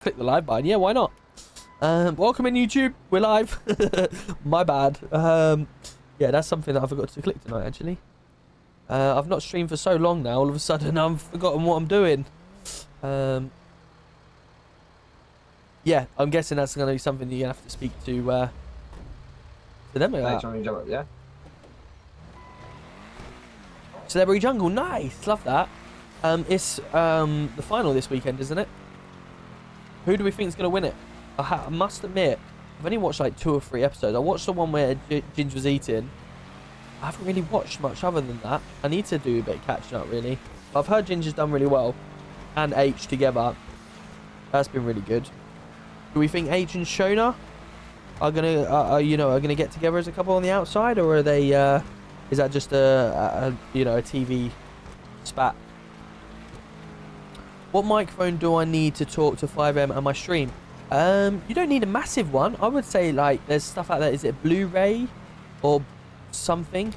Click the live button. Yeah, why not? Welcome in YouTube. We're live. My bad. Yeah, that's something that I forgot to click tonight, actually. I've not streamed for so long now. All of a sudden, I've forgotten what I'm doing. Yeah, I'm guessing that's going to be something you're going to have to speak to them about. Yeah. Celebrity Jungle, nice. Love that. It's the final this weekend, isn't it? Who do we think is going to win it? I must admit, I've only watched like 2 or 3 episodes. I watched the one where Ginger was eating. I haven't really watched much other than that. I need to do a bit of catching up, really. But I've heard Ginger's done really well, and H together. That's been really good. Do we think H and Shona are gonna get together as a couple on the outside, or are they? Is that just a TV spat? What microphone do I need to talk to FiveM and my stream? You don't need a massive one. I would say, like, there's stuff out there. Is it Blu-ray or something?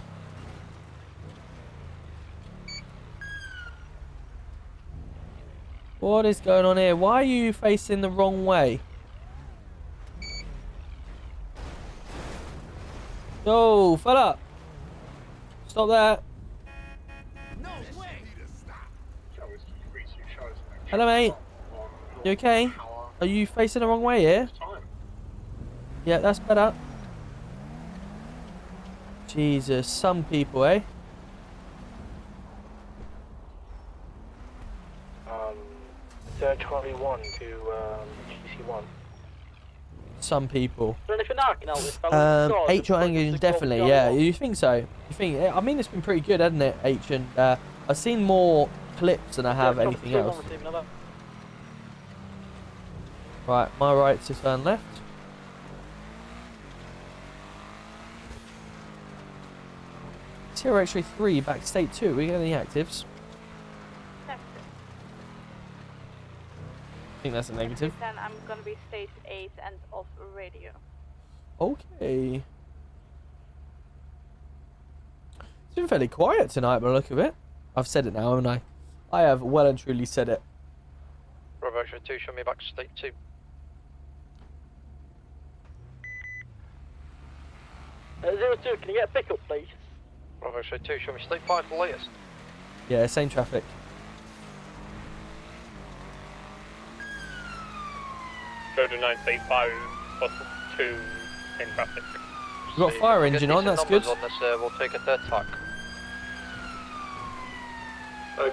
What is going on here? Why are you facing the wrong way? Yo, fella! Stop there. Hello, mate. You okay? Are you facing the wrong way here? Yeah, that's better. Jesus, some people, eh? Sir 21 to GC1. Some people. H H or Engine, definitely, yeah. You think so? You think? I mean, it's been pretty good, hasn't it, H? And I've seen more clips than I have anything else. Right, my right to turn left. Zero X-ray 3 back to state 2. We get any actives? I think that's a negative. Then I'm gonna be stage 8 and off radio. Okay. It's been fairly quiet tonight by the look of it. I've said it now, haven't I? I have well and truly said it. Bravo X-ray 2, show me back to state 2. Zero 2, can you get a pickup, please? Bravo X-ray 2, show me state 5 the latest. Yeah, same traffic. Go to 935, possible 2 in traffic. We've got a fire engine on, that's good. On this, we'll take a third tack.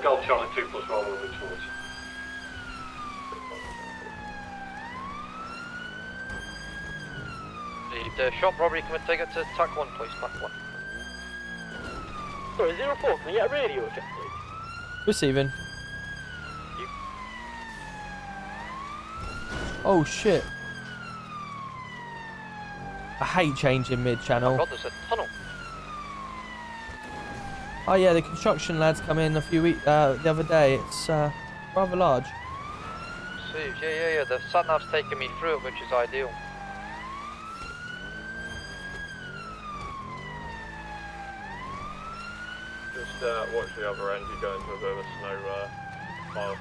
Gold Charlie 2+1 moving towards. The shop robbery, come and take it to tack 1, please, tack 1. Sorry, 04, can you get a radio check, please? Receiving. Oh shit. I hate changing mid-channel. Oh god, there's a tunnel. Oh yeah, the construction lads come in the other day. It's rather large. See, yeah. The sat-nav's taking me through it, which is ideal. Just watch the other end, you go into a bit of a snow pile.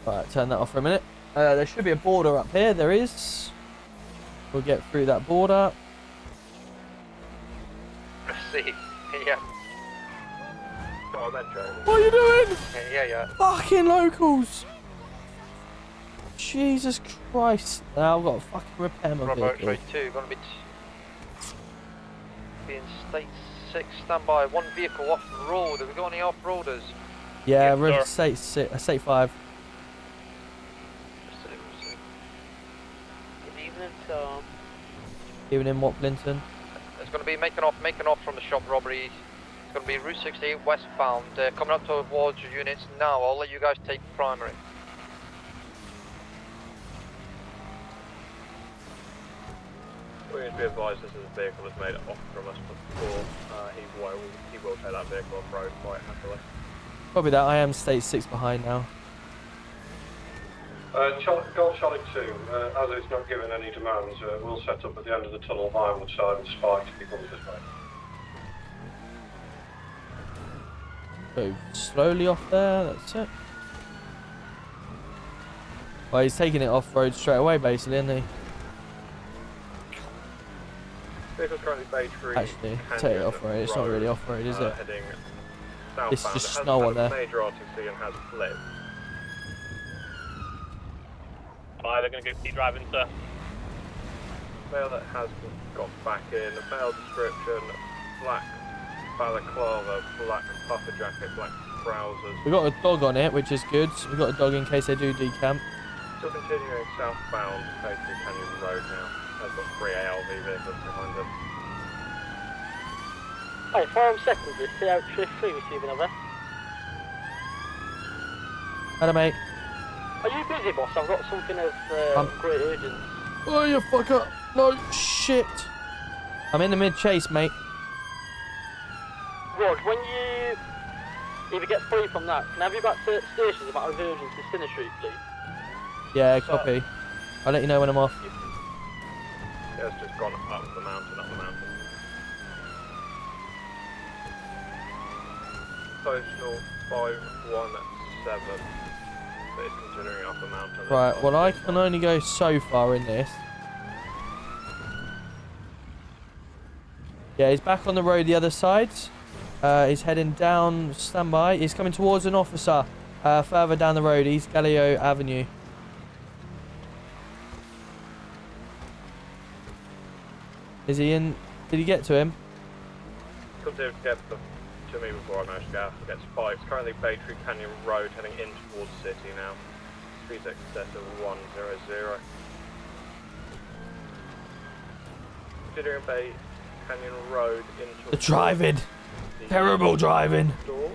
Right, turn that off for a minute. There should be a border up here. There is. We'll get through that border. See, yeah. What are you doing? Yeah. Fucking locals. Jesus Christ. Now I've got to fucking repair my Bravo vehicle. X-ray 2, gonna be in state 6, standby. 1 vehicle off the road. Have we got any off-roaders? Yeah, Yes, we're in sir. state 5. Good evening, Tom. Even in what, Blinton? It's going to be making off from the shop robbery. It's going to be Route 68 westbound, coming up towards your units now. I'll let you guys take primary. We need to be advised this is a vehicle that's made it off from us before. He will take that vehicle off road quite happily. Probably that. I am state 6 behind now. Gold Charlie 2, as it's not given any demands, we'll set up at the end of the tunnel, Vinewood side, and Spike if he comes this way. Go slowly off there. That's it. Well, he's taking it off road straight away, basically, isn't he? Vehicle's currently bay 3. Actually, take it off road. It's not really off road, is it? Heading southbound. It's just It has snow had on there. a major RTC and has flipped. They're going to keep driving, sir. Male that has got back in. Male description: black balaclava, black puffer jacket, black trousers. We got a dog on it, which is good. We got a dog in case they do decamp. Still continuing southbound, Bay 3 Canyon Road now. Has got 3 ALV vehicles behind them. Hey, FiveM secondary, see out shift 3 receiving over. Hello, mate. Are you busy, boss? I've got something of great urgency. Oh, you fucker. No, shit. I'm in the mid-chase, mate. Rod, when you either get free from that, can I have you back to station as a matter of urgency, Sinner Street, please? Yeah, copy. I'll let you know when I'm off. Yeah, it's just gone up the mountain, Postal 517. But it's continuing up the mountain. Right, well, I can only go so far in this. Yeah, he's back on the road the other side. He's heading down, standby. He's coming towards an officer further down the road, East Galileo Avenue. Is he in? Did he get to him? Comes here to get to me before I manage to get out. Gets 5. It's currently Bay Tree Canyon Road heading in towards the city now. Speed's excess of 100. Considering Bay Canyon Road into The driving. the Terrible driving. door.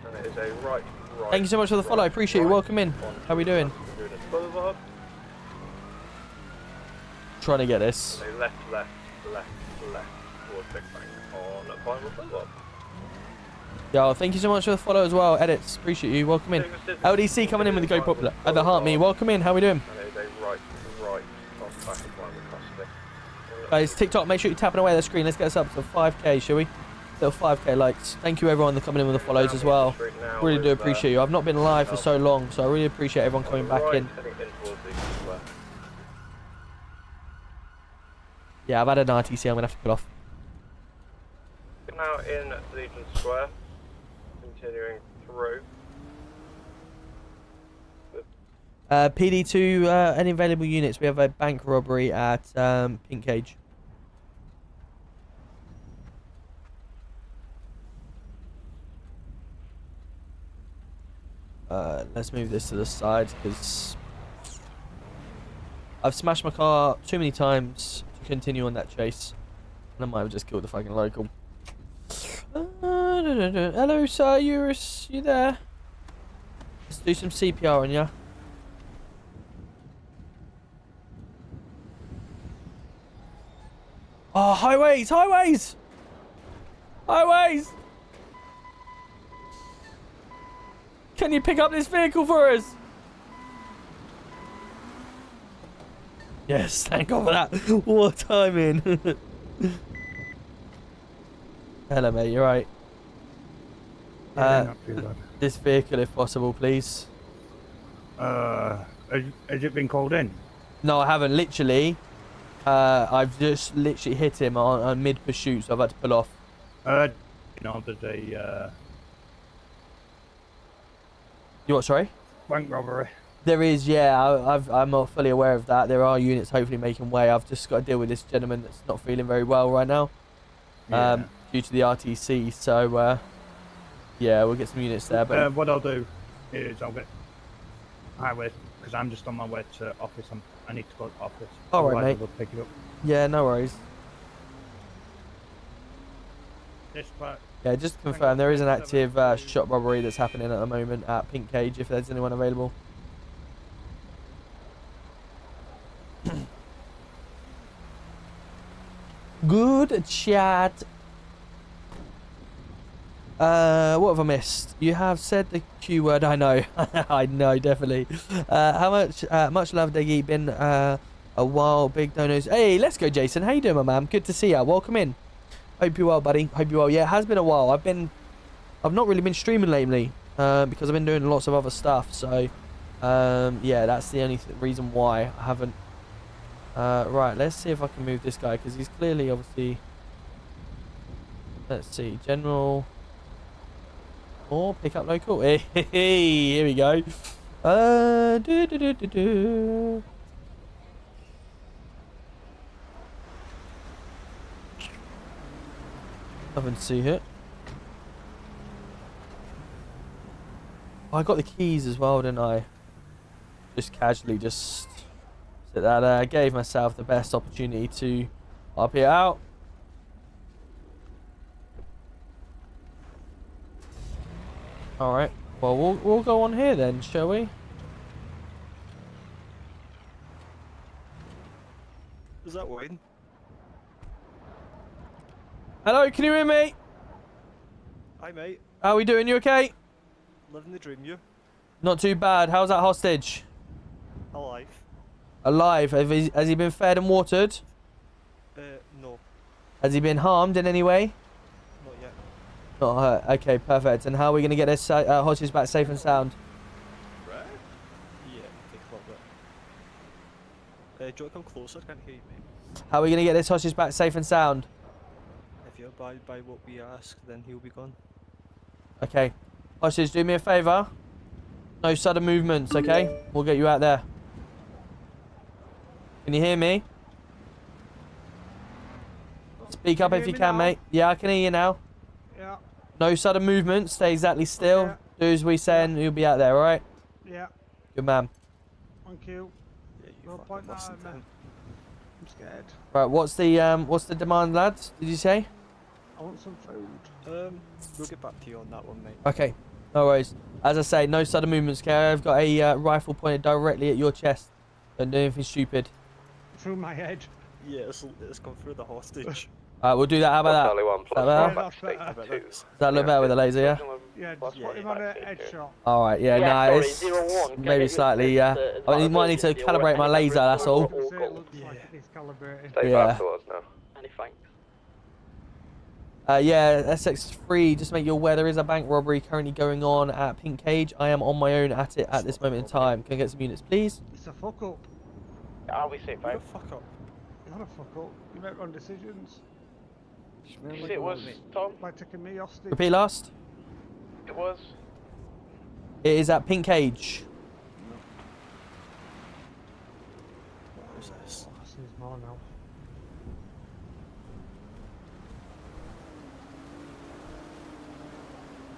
And it is a right. Thank you so much for the follow. I appreciate you. Welcome in. How we doing? Boulevard. Trying to get this. So left towards Big Bank on Final Boulevard. Yo, thank you so much for the follow as well. Edits, appreciate you. Welcome in. LDC coming in with the Go Popular at the Heart Me. Welcome in. How we doing? And it is a right off back of Final Custody. Guys, TikTok, make sure you're tapping away the screen. Let's get us up to 5k, shall we? Little 5k likes. Thank you everyone that's coming in with the follows as well. Really do appreciate you. I've not been live for so long, so I really appreciate everyone coming back in. Yeah, I've had an RTC. I'm gonna have to pull off. Now in Legion Square, continuing through. PD2, any available units? We have a bank robbery at Pink Cage. Let's move this to the side because I've smashed my car too many times to continue on that chase, and I might have just killed the fucking local. Hello, sir, you there? Let's do some CPR on ya. Oh, highways! Highways! Highways! Can you pick up this vehicle for us? Yes, thank God for that. What timing. Hello, mate, you're right. Not too bad. This vehicle, if possible, please. Has it been called in? No, I haven't. Literally, I've just literally hit him on mid pursuit, so I've had to pull off. You know, there's a You what? Sorry. bank robbery. There is, yeah. I'm not fully aware of that. There are units hopefully making way. I've just got to deal with this gentleman that's not feeling very well right now, Yeah. due to the RTC. So, yeah, we'll get some units there. But What I'll do is I'll get highway because I'm just on my way to office. I need to go to office. All right, Otherwise mate. I will pick it up. yeah, no worries. This part. Yeah, just to confirm, there is an active shop robbery that's happening at the moment at Pink Cage. If there's anyone available. Good chat. What have I missed? You have said the Q word. I know. I know, definitely. How much love, Deggy. Been a while. Big donos. Hey, let's go, Jason. How you doing, my man? Good to see you. Welcome in. Hope you're well, buddy. Hope you're well. Yeah, it has been a while. I've not really been streaming lately because I've been doing lots of other stuff. So, yeah, that's the only reason why I haven't. Right, let's see if I can move this guy because he's clearly, obviously. Let's see, general. Or pick up local. Hey, here we go. Nothing to see here. Oh, I got the keys as well, didn't I? Just casually, just sit that. I gave myself the best opportunity to up it out. All right. Well, we'll go on here then, shall we? Is that Wayne? Hello, can you hear me? Hi, mate. How are we doing? You okay? Living the dream, you? Not too bad. How's that hostage? Alive. Alive. Has he been fed and watered? No. Has he been harmed in any way? Not yet. Not hurt. Okay, perfect. And how are we going to get this hostage back safe and sound? Right? Yeah, take a little bit. Do you want to come closer? I can't hear you, mate. How are we going to get this hostage back safe and sound? If you abide by what we ask, then he'll be gone. Okay. Hostage, do me a favour. No sudden movements, okay? We'll get you out there. Can you hear me? Speak up if you can, mate. Yeah, I can hear you now. Yeah. No sudden movements. Stay exactly still. Okay. Do as we say and you'll be out there, alright? Yeah. Good man. Thank you. Yeah, you Don't fucking point that listen at to me. him. I'm scared. Right, what's the demand, lads? Did you say? I want some food. We'll get back to you on that one, mate. Okay. No worries. As I say, no sudden movements, okay? I've got a rifle pointed directly at your chest. Don't do anything stupid. Through my head. Yeah, it's come through the hostage. Alright, we'll do that. How about that? Is that better? Yeah, that's better. Does that look better with the laser, yeah? Yeah, just put him on a headshot. Alright, yeah, nah, it's maybe slightly, yeah. I mean, you might need to calibrate my laser, that's all. I was gonna say it looks like it is calibrated. Yeah. Any thanks? Yeah, SX3, just to make you aware, there is a bank robbery currently going on at Pink Cage. I am on my own at it at this moment in time. Can I get some units, please? It's a fuck up. Are we safe, You're a fuck up. Not a fuck up. You make wrong decisions. Did you say it was, Tom? Like taking me hostage. Repeat last. It was? It is at Pink Cage. What is this? Oh, this is more now.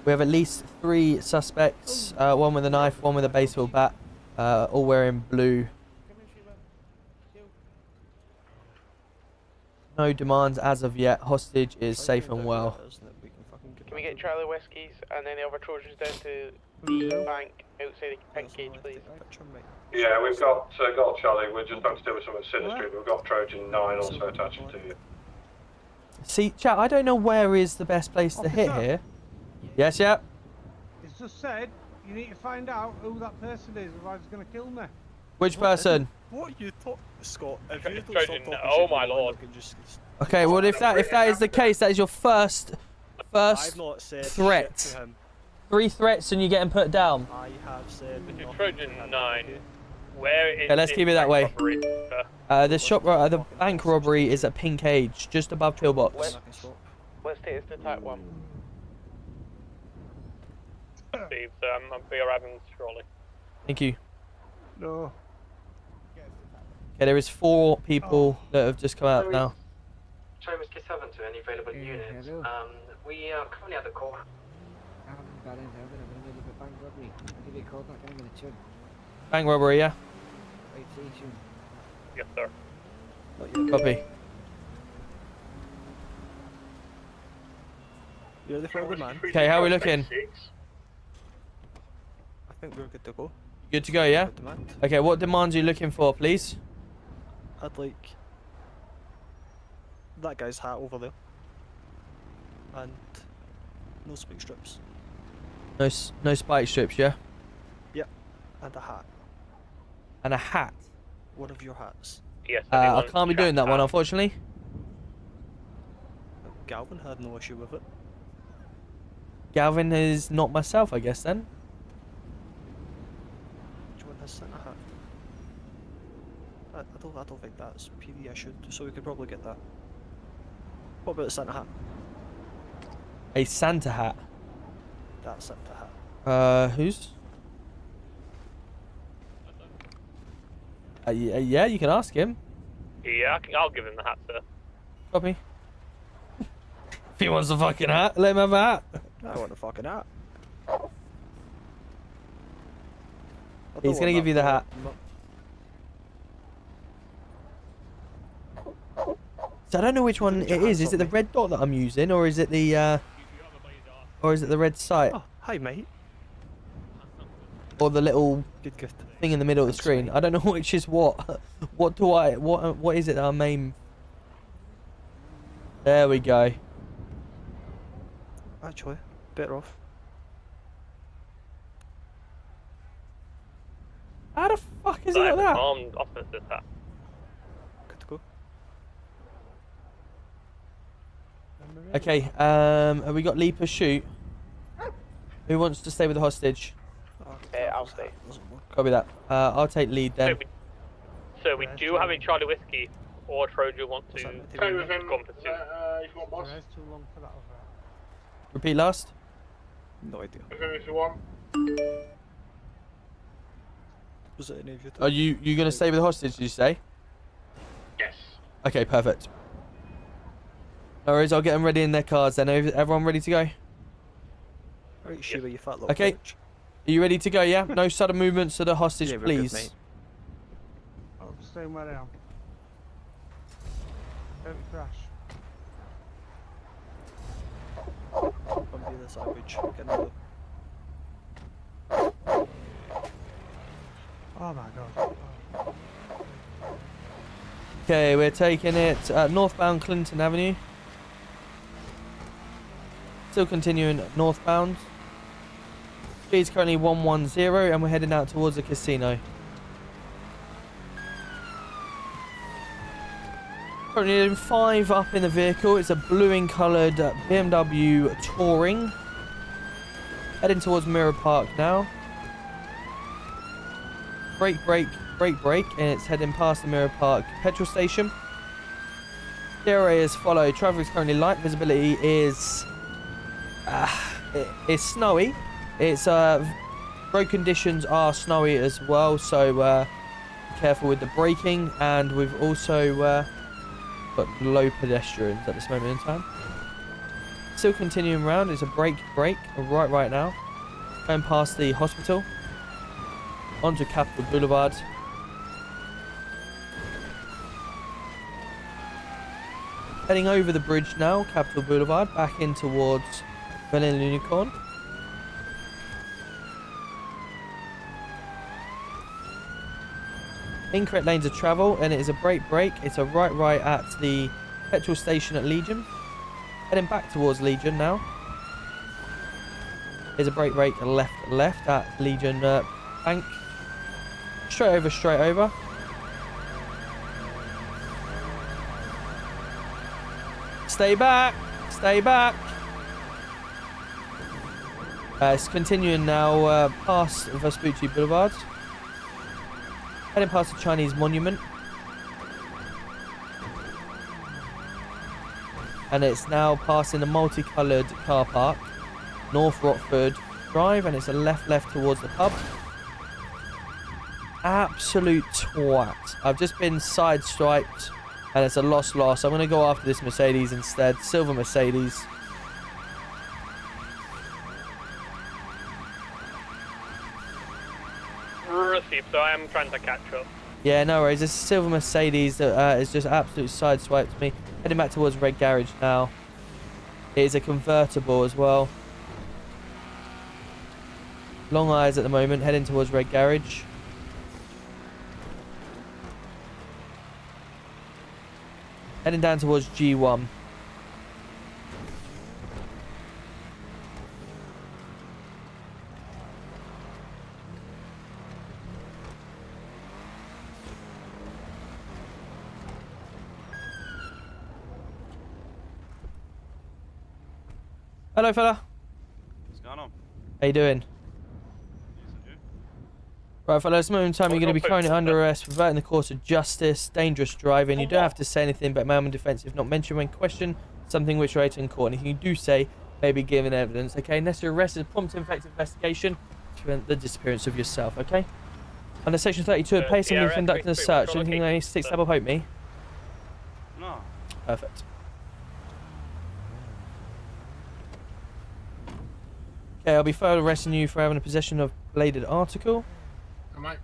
We have at least 3 suspects, one with a knife, one with a baseball bat, all wearing blue. No demands as of yet. Hostage is safe and well. Can we get Charlie Whiskies and then the other Trojans down to the bank outside the Pink Cage, please? Yeah, we've got Charlie. We're just about to deal with something sinister. We've got Trojan 9 also attaching to you. See, chat, I don't know where is the best place to hit here. Yes, yeah. It's just said you need to find out who that person is, otherwise it's going to kill me. Which person? What you thought, Scott? If you don't stop Trojan, talking oh shit, my you'll lord. look and just- Okay, well if that is the case, that is your first I've not said threat. shit to him. 3 threats and you're getting put down. I have said This is nothing Trojan to him. 9. Where is Okay, let's this keep it that bank way. robbery, sir? The bank robbery is at Pink Cage, just above Pillbox. Let's take us to type 1. Steve, I'll be arriving shortly. Thank you. No. Okay, there is 4 people that have just come out now. Charlie Whiskey 7 to any available units. We are currently at the core. Bank robbery, yeah? Yes, sir. Copy. You're the forward man. Okay, how are we looking? I think we're good to go. Good to go, yeah? Good demand. Okay, what demands are you looking for, please? I'd like that guy's hat over there. And no spike strips. No spike strips, yeah? Yep. And a hat. And a hat. One of your hats. Yes, I can't be doing that one, unfortunately. Galvin had no issue with it. Galvin is not myself, I guess, then. Which one has Santa hat? I don't think that's PV issued, so we could probably get that. What about the Santa hat? A Santa hat. That Santa hat. Whose? Yeah, you can ask him. Yeah, I'll give him the hat, sir. Copy. If he wants a fucking hat, let him have a hat. I want a fucking hat. He's gonna give you the hat. So I don't know which one it is. Is it the red dot that I'm using, or is it the red sight, Oh, hi mate. or the little Good. thing in the middle of the Thanks, screen? mate. I don't know which is what. What is it that I'm aiming? There we go. Actually, better off. How the fuck is it I like have an that? armed officer's hat. Good to go. Okay, have we got Lee Pursuit? Who wants to stay with the hostage? I'll stay. Copy that. I'll take lead then. So we do have a Charlie Whiskey or Trojan want to Stay with him. go on pursuit. If you want, boss. It's too long for that over. Repeat last. No idea. With him if you want. Was it any of you? Are you going to stay with the hostage, did you say? Yes. Okay, perfect. No worries, I'll get them ready in their cars then. Everyone ready to go? Right, Shiva, you fat little Okay. bitch. Are you ready to go, yeah? No sudden movements to the hostage, Yeah, we're please. good, mate. I'm staying where I am. Don't crash. Come be the savage. Get another. Oh my god. Oh. Okay, we're taking it northbound Clinton Avenue. Still continuing northbound. Speed's currently 110 and we're heading out towards the casino. Currently in 5 up in the vehicle. It's a blue coloured BMW Touring. Heading towards Mirror Park now. Brake, and it's heading past the Mirror Park petrol station. The area is followed. Traffic is currently light. Visibility is it's snowy. It's road conditions are snowy as well, so be careful with the braking. And we've also got low pedestrians at this moment in time. Still continuing round. It's a brake right now. Going past the hospital onto Capitol Boulevard. Heading over the bridge now, Capitol Boulevard, back in towards Vanilla Unicorn. Incorrect lanes of travel, and it is a brake. It's a right at the petrol station at Legion. Heading back towards Legion now. There's a brake left at Legion Bank. Straight over. Stay back. It's continuing now past Vespucci Boulevard. Heading past the Chinese Monument. And it's now passing the multicoloured car park, North Rockford Drive, and it's a left towards the pub. Absolute twat. I've just been sideswiped, and it's a loss. I'm going to go after this Mercedes instead. Silver Mercedes. Received, so I am trying to catch up. Yeah, no worries. This silver Mercedes that is just absolutely sideswiped me. Heading back towards Red Garage now. It is a convertible as well. Long eyes at the moment, heading towards Red Garage. Heading down towards G1. Hello, fella. What's going on? How you doing? Right, fella, at this moment in time, you're going to be currently under arrest for perverting the course of justice, dangerous driving. You don't have to say anything but mailman defense if not mentioned when questioned, something which relates in court. Anything you do say may be given evidence, okay? Necessary arrest is prompt and effective investigation to prevent the disappearance of yourself, okay? Under section 32 of pay, somebody conducting a search. Anything that needs to take step up, hope me? No. Perfect. Okay, I'll be further arresting you for having a possession of bladed article. Mate.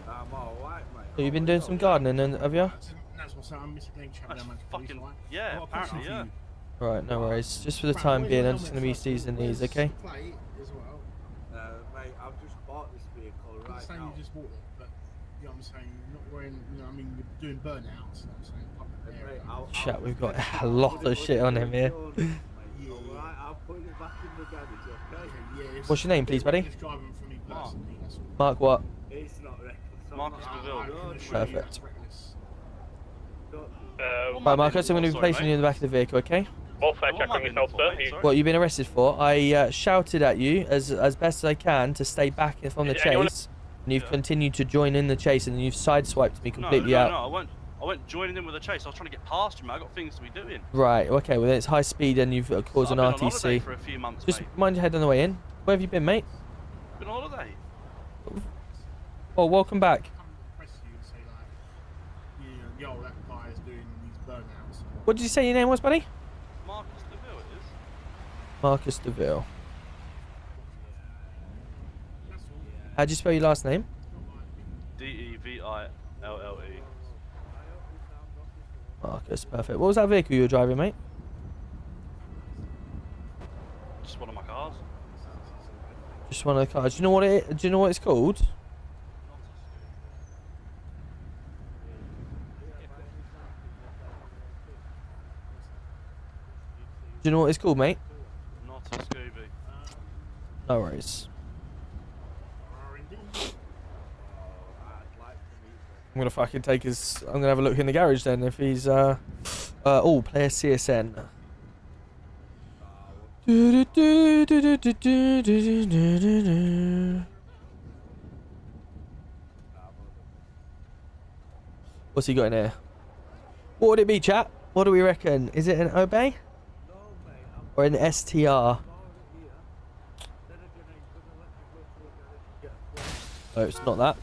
I'm alright, mate. So you've been doing some gardening, and have you? That's what's I'm Mr. Glenn Chapman. That's fucking... Yeah, apparently, yeah. Right, no worries. Just for the time being, I'm just going to be seizing these, okay? Mate, I've just bought this vehicle right now. I'm saying you just bought it, but you know what I'm saying? You're not wearing, you know what I mean? You're doing burnouts, you know what I'm saying? Public area. Chat, we've got a lot of shit on him here. I'll put it back in the garage, okay? What's your name, please, buddy? Just driving for me personally, that's all. Mark what? It's not reckless. Marcus DeVille. Perfect. What Right, Marcus, I'm going to be placing you in the back of the vehicle, okay? Welfare check on yourself, sir. What you've been arrested for? I shouted at you as best as I can to stay back from the chase, and you've continued to join in the chase, and you've sideswiped me completely out. No, I won't join in with the chase. I was trying to get past you, man. I got things to be doing. Right, okay, well then it's high speed and you've caused an I've been on RTC. holiday for a few months, Just mate. mind your head on the way in. Where have you been, mate? Been on holiday. Oh, welcome back. Yo, that guy is doing these burnouts. What did you say your name was, buddy? Marcus DeVille, it is. Marcus DeVille. How'd you spell your last name? DeVille. Marcus, perfect. What was that vehicle you were driving, mate? Just one of my cars. Just one of the cars. Do you know what it? Do you know what it's called? Do you know what it's called, mate? Not a Scooby. No worries. I'm gonna fucking take his. I'm gonna have a look in the garage then if he's oh, player CSN. What's he got in here? What would it be, chat? What do we reckon? Is it an Obey? Or an STR? Oh, it's not that.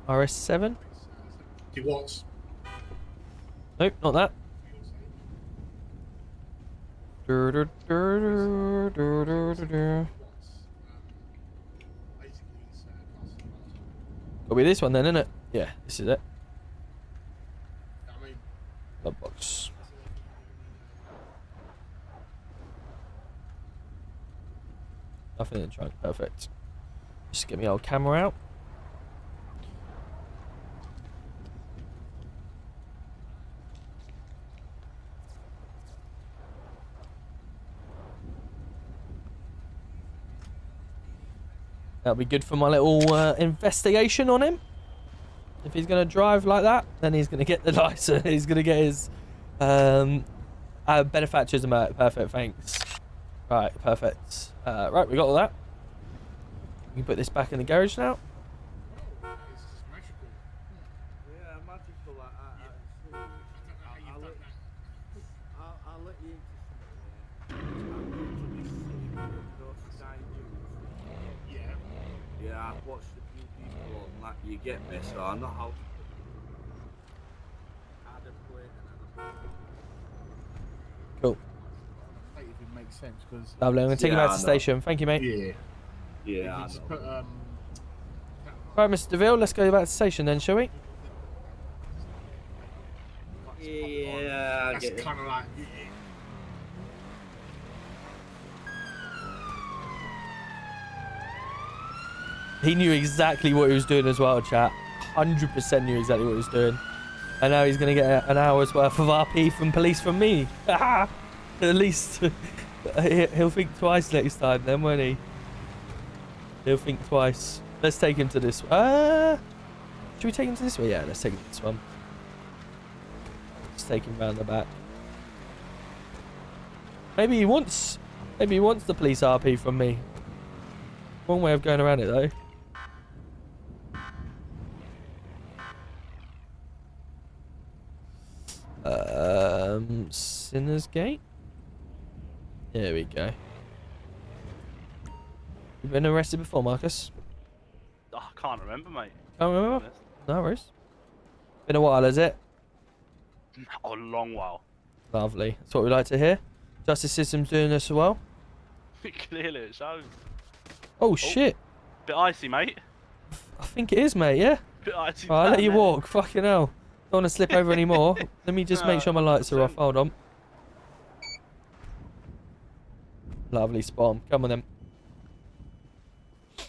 RS7? He was. Nope, not that. It'll be this one then, isn't it? Yeah, this is it. Glove box. Nothing in the trunk, perfect. Just get my old camera out. That'll be good for my little investigation on him. If he's going to drive like that, then he's going to get the license. He's going to get his benefactors amount. Perfect, thanks. Right, perfect. Right, we got all that. We can put this back in the garage now. I'll let you Yeah, I've watched a few people on that. You get me, so I know how to add a plate and add a Cool. If it makes sense, because Lovely, I'm going to take him out to the station. Thank you, mate. Yeah, I know. Put, Right, Mr. DeVille, let's go back to the station then, shall we? Yeah, I get it. Kind of like. He knew exactly what he was doing as well, chat. 100% knew exactly what he was doing. And now he's going to get an hour's worth of RP from police from me. At least he'll think twice next time then, won't he? He'll think twice. Let's take him to this. Should we take him to this way? Yeah, let's take him to this one. Let's take him round the back. Maybe he wants the police RP from me. One way of going around it though. Sinner's Gate? Here we go. You been arrested before, Marcus? Oh, I can't remember, mate. Can't remember? No worries. Been a while, has it? Oh, a long while. Lovely. That's what we like to hear. Justice system's doing this well. Clearly it shows. Oh, shit. Bit icy, mate. I think it is, mate, yeah? Bit icy. I'll let you walk. Fucking hell. Don't want to slip over anymore. Let me just make sure my lights are off. Hold on. Lovely, spot on. Come on then. Yeah,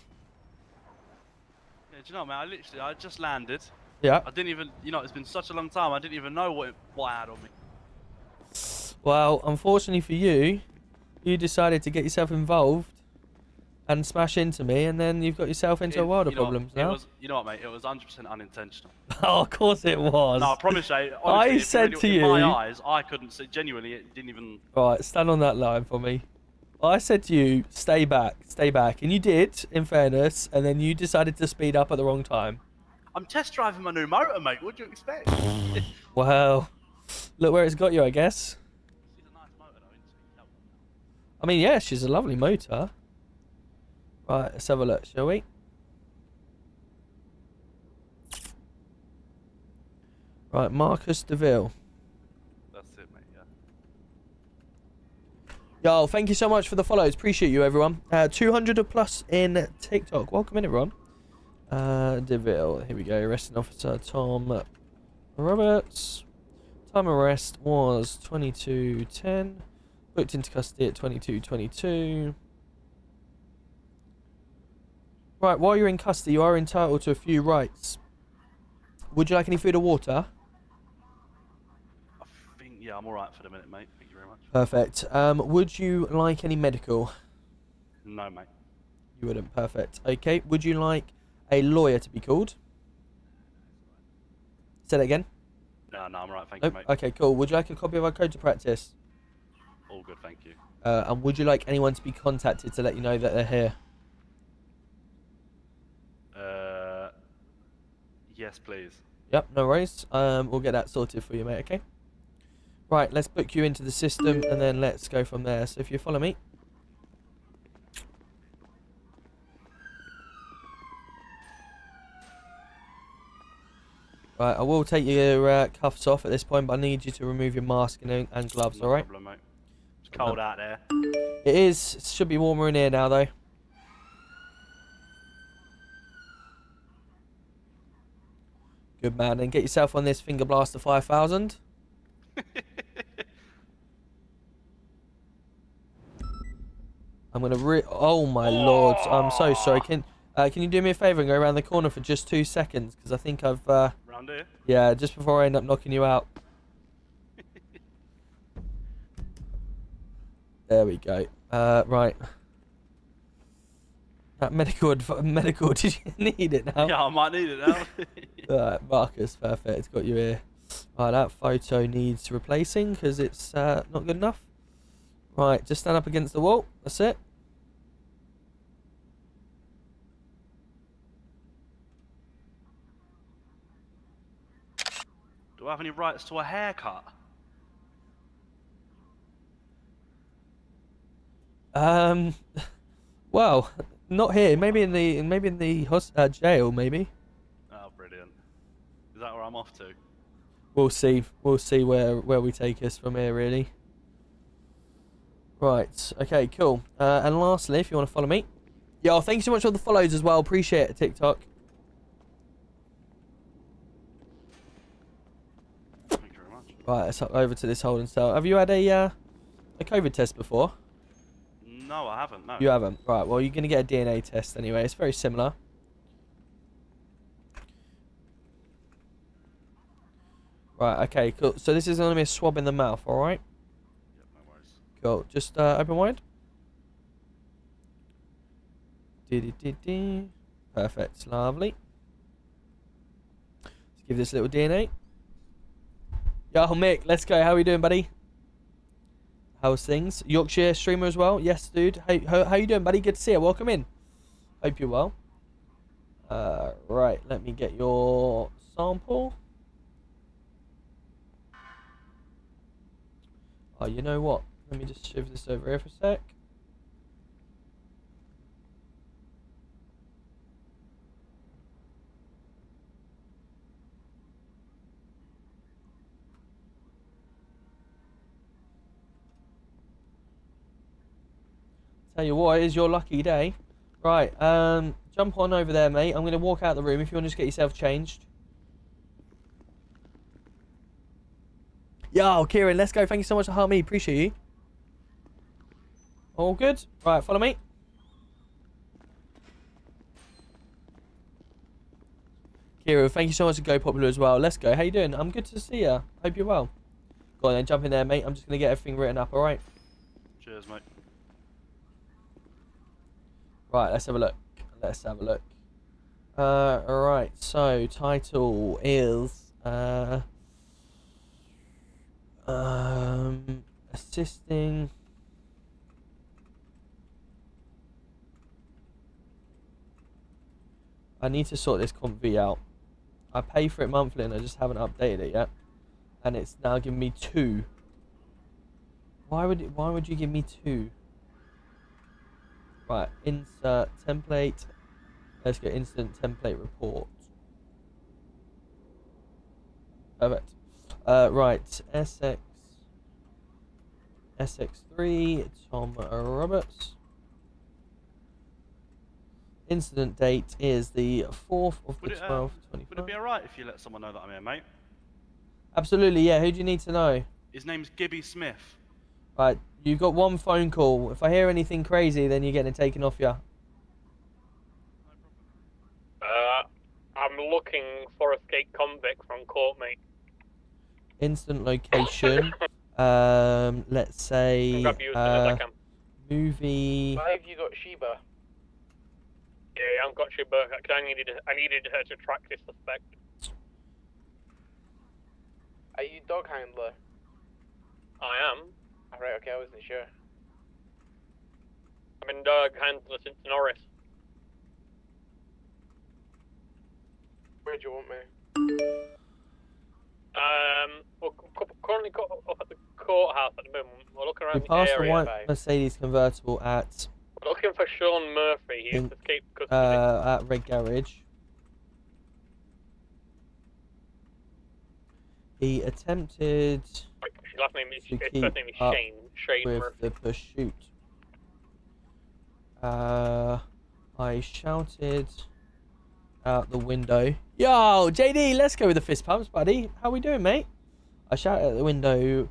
do you know, man? I just landed. Yeah. I didn't even, it's been such a long time. I didn't even know what I had on me. Well, unfortunately for you, you decided to get yourself involved and smash into me, and then you've got yourself into a world of problems now. You know what, mate? It was 100% unintentional. Oh, of course it was. No, I promise you. Honestly, I said to you, in my eyes, I couldn't see. Genuinely, it didn't even. Right, stand on that line for me. I said to you, stay back, and you did, in fairness, and then you decided to speed up at the wrong time. I'm test driving my new motor, mate. What do you expect? Well, look where it's got you, I guess. She's a nice motor, though, isn't she? I mean, yeah, she's a lovely motor. Right, let's have a look, shall we? Right, Marcus DeVille. That's it, mate, yeah. Yo, thank you so much for the follows. Appreciate you, everyone. 200 plus in TikTok. Welcome in, everyone. DeVille. Here we go. Arresting officer Tom Roberts. Time of arrest was 22:10. Booked into custody at 22:22. Right, while you're in custody, you are entitled to a few rights. Would you like any food or water? I think, yeah, I'm alright for the minute, mate. Thank you very much. Perfect. Would you like any medical? No, mate. You wouldn't. Perfect. Okay. Would you like a lawyer to be called? Say that again. No, I'm alright, thank Nope. you, mate. Okay, cool. Would you like a copy of our code of practice? All good, thank you. And would you like anyone to be contacted to let you know that they're here? Yes, please. Yep, no worries. We'll get that sorted for you, mate, okay? Right, let's book you into the system and then let's go from there. So if you follow me. Right, I will take your cuffs off at this point, but I need you to remove your mask and gloves, alright? No problem, mate. It's cold out there. It is. It should be warmer in here now, though. Good man. And get yourself on this Finger Blaster 5000. I'm gonna oh my lord! I'm so sorry. Can you do me a favour and go around the corner for just 2 seconds? Because I think I've Round here? yeah, just before I end up knocking you out. There we go. Right. That medical, did you need it now? Yeah, I might need it now. Alright, Marcus, perfect. Got you here. Right, that photo needs replacing because it's not good enough. Right, just stand up against the wall. That's it. Do I have any rights to a haircut? Well, not here. Maybe in the jail. Maybe. Oh, brilliant. Is that where I'm off to? We'll see. We'll see where we take us from here. Really. Right. Okay. Cool. And lastly, if you want to follow me, yo, thank you so much for the follows as well. Appreciate it, TikTok. Thank you very much. Right. Let's hop over to this holding cell. Have you had a COVID test before? No, I haven't. No. You haven't. Right. Well, you're gonna get a DNA test anyway. It's very similar. Right, okay, cool. So this is going to be a swab in the mouth, alright? Yep, no worries. Cool. Just open wide. Perfect. Lovely. Let's give this a little DNA. Yo, Mick, let's go. How are you doing, buddy? How's things? Yorkshire streamer as well? Yes, dude. How you doing, buddy? Good to see you. Welcome in. Hope you're well. Right, let me get your sample. Oh, you know what? Let me just shift this over here for a sec. Tell you what, it is your lucky day. Right, jump on over there, mate. I'm going to walk out the room if you want to just get yourself changed. Yo, Kieran, let's go. Thank you so much for helping me. Appreciate you. All good? Right, follow me. Kieran, thank you so much for Go Popular as well. Let's go. How you doing? I'm good to see you. Hope you're well. Go on then, jump in there, mate. I'm just going to get everything written up, alright? Cheers, mate. Right, let's have a look. Let's have a look. Alright, so title is assisting I need to sort this comp V out. I pay for it monthly and I just haven't updated it yet. And it's now giving me 2. Why would you give me 2? Right, insert template. Let's go instant template report. Perfect. Right, SX3, Tom Roberts. Incident date is the 4th of the 12th, 25. Would it be alright if you let someone know that I'm here, mate? Absolutely, yeah. Who do you need to know? His name's Gibby Smith. Right, you've got 1 phone call. If I hear anything crazy, then you're getting it taken off you. I'm looking for escaped convict from court, mate. Instant location. Let's say Grab you as soon as I can. movie. Why have you got Sheba? Yeah, I've got Sheba. I needed her to track this suspect. Are you dog handler? I am. Alright, okay, I wasn't sure. I've been dog handler since Norris. Where do you want me? We're currently up at the courthouse at the moment. We're looking We around the passed the area. white Mercedes convertible at We're looking for Sean Murphy. He's escaped custody. at Red Garage. He attempted His last name is, to his keep first name is up Shane. Shane with Murphy. the pursuit. I shouted out the window. Yo, JD, let's go with the fist pumps, buddy. How we doing, mate? I shouted out the window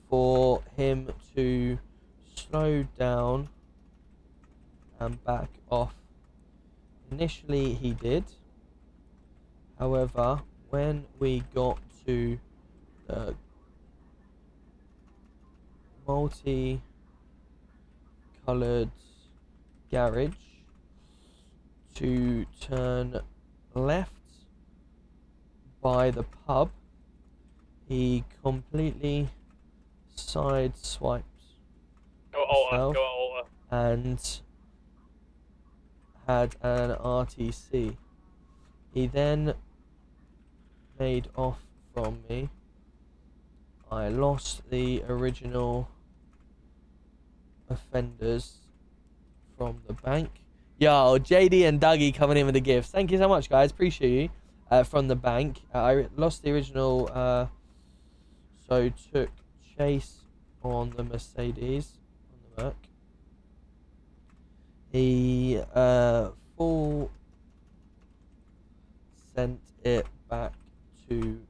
for him to slow down and back off. Initially, he did. However, when we got to the multi-coloured garage to turn left by the pub, he completely sideswiped himself and had an RTC. He then made off from me. I lost the original offenders from the bank. Yo, JD and Dougie coming in with the gifts. Thank you so much, guys. Appreciate you. From the bank. I lost the original, so took chase on the Mercedes on the back. He full sent it back to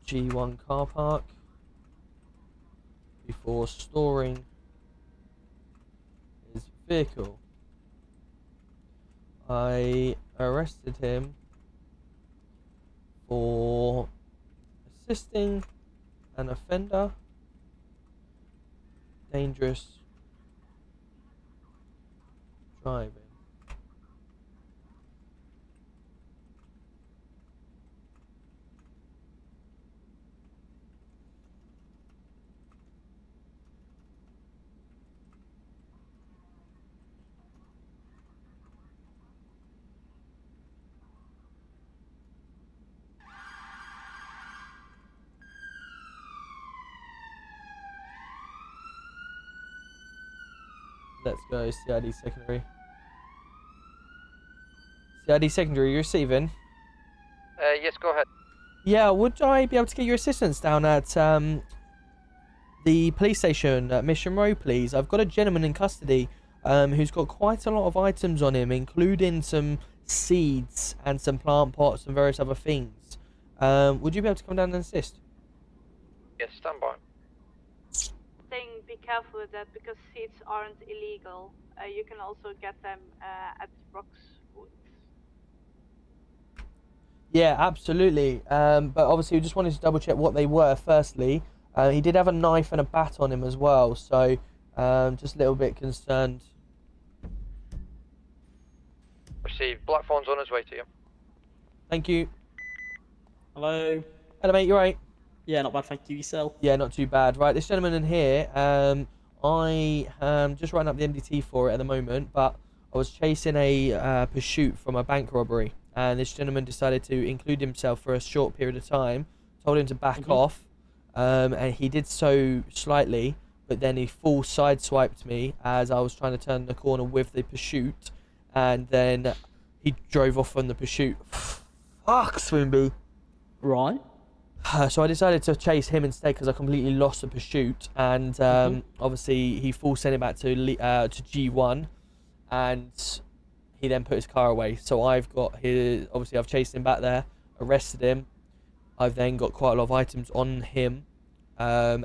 G1 car park before storing his vehicle. I arrested him for assisting an offender. Dangerous driving. Let's go, CID secondary. CID secondary, you're receiving? Yes, go ahead. Yeah, would I be able to get your assistance down at the police station at Mission Row, please? I've got a gentleman in custody who's got quite a lot of items on him, including some seeds and some plant pots and various other things. Would you be able to come down and assist? Yes, stand by. Saying be careful with that because seeds aren't illegal. You can also get them at Roxwood. Yeah, absolutely. But obviously, we just wanted to double check what they were. Firstly, he did have a knife and a bat on him as well, so just a little bit concerned. Received. Black phone's on his way to you. Thank you. Hello. Hello, mate. You right? Yeah, not bad. Thank you. Yourself? Yeah, not too bad. Right, this gentleman in here, I am just writing up the MDT for it at the moment, but I was chasing a pursuit from a bank robbery, and this gentleman decided to include himself for a short period of time, told him to back off, and he did so slightly, but then he full sideswiped me as I was trying to turn the corner with the pursuit, and then he drove off on the pursuit. Fuck, Swoonby. Right. So I decided to chase him instead because I completely lost the pursuit, and obviously he full sent it back to G1, and he then put his car away. So I've got his, obviously I've chased him back there, arrested him. I've then got quite a lot of items on him, and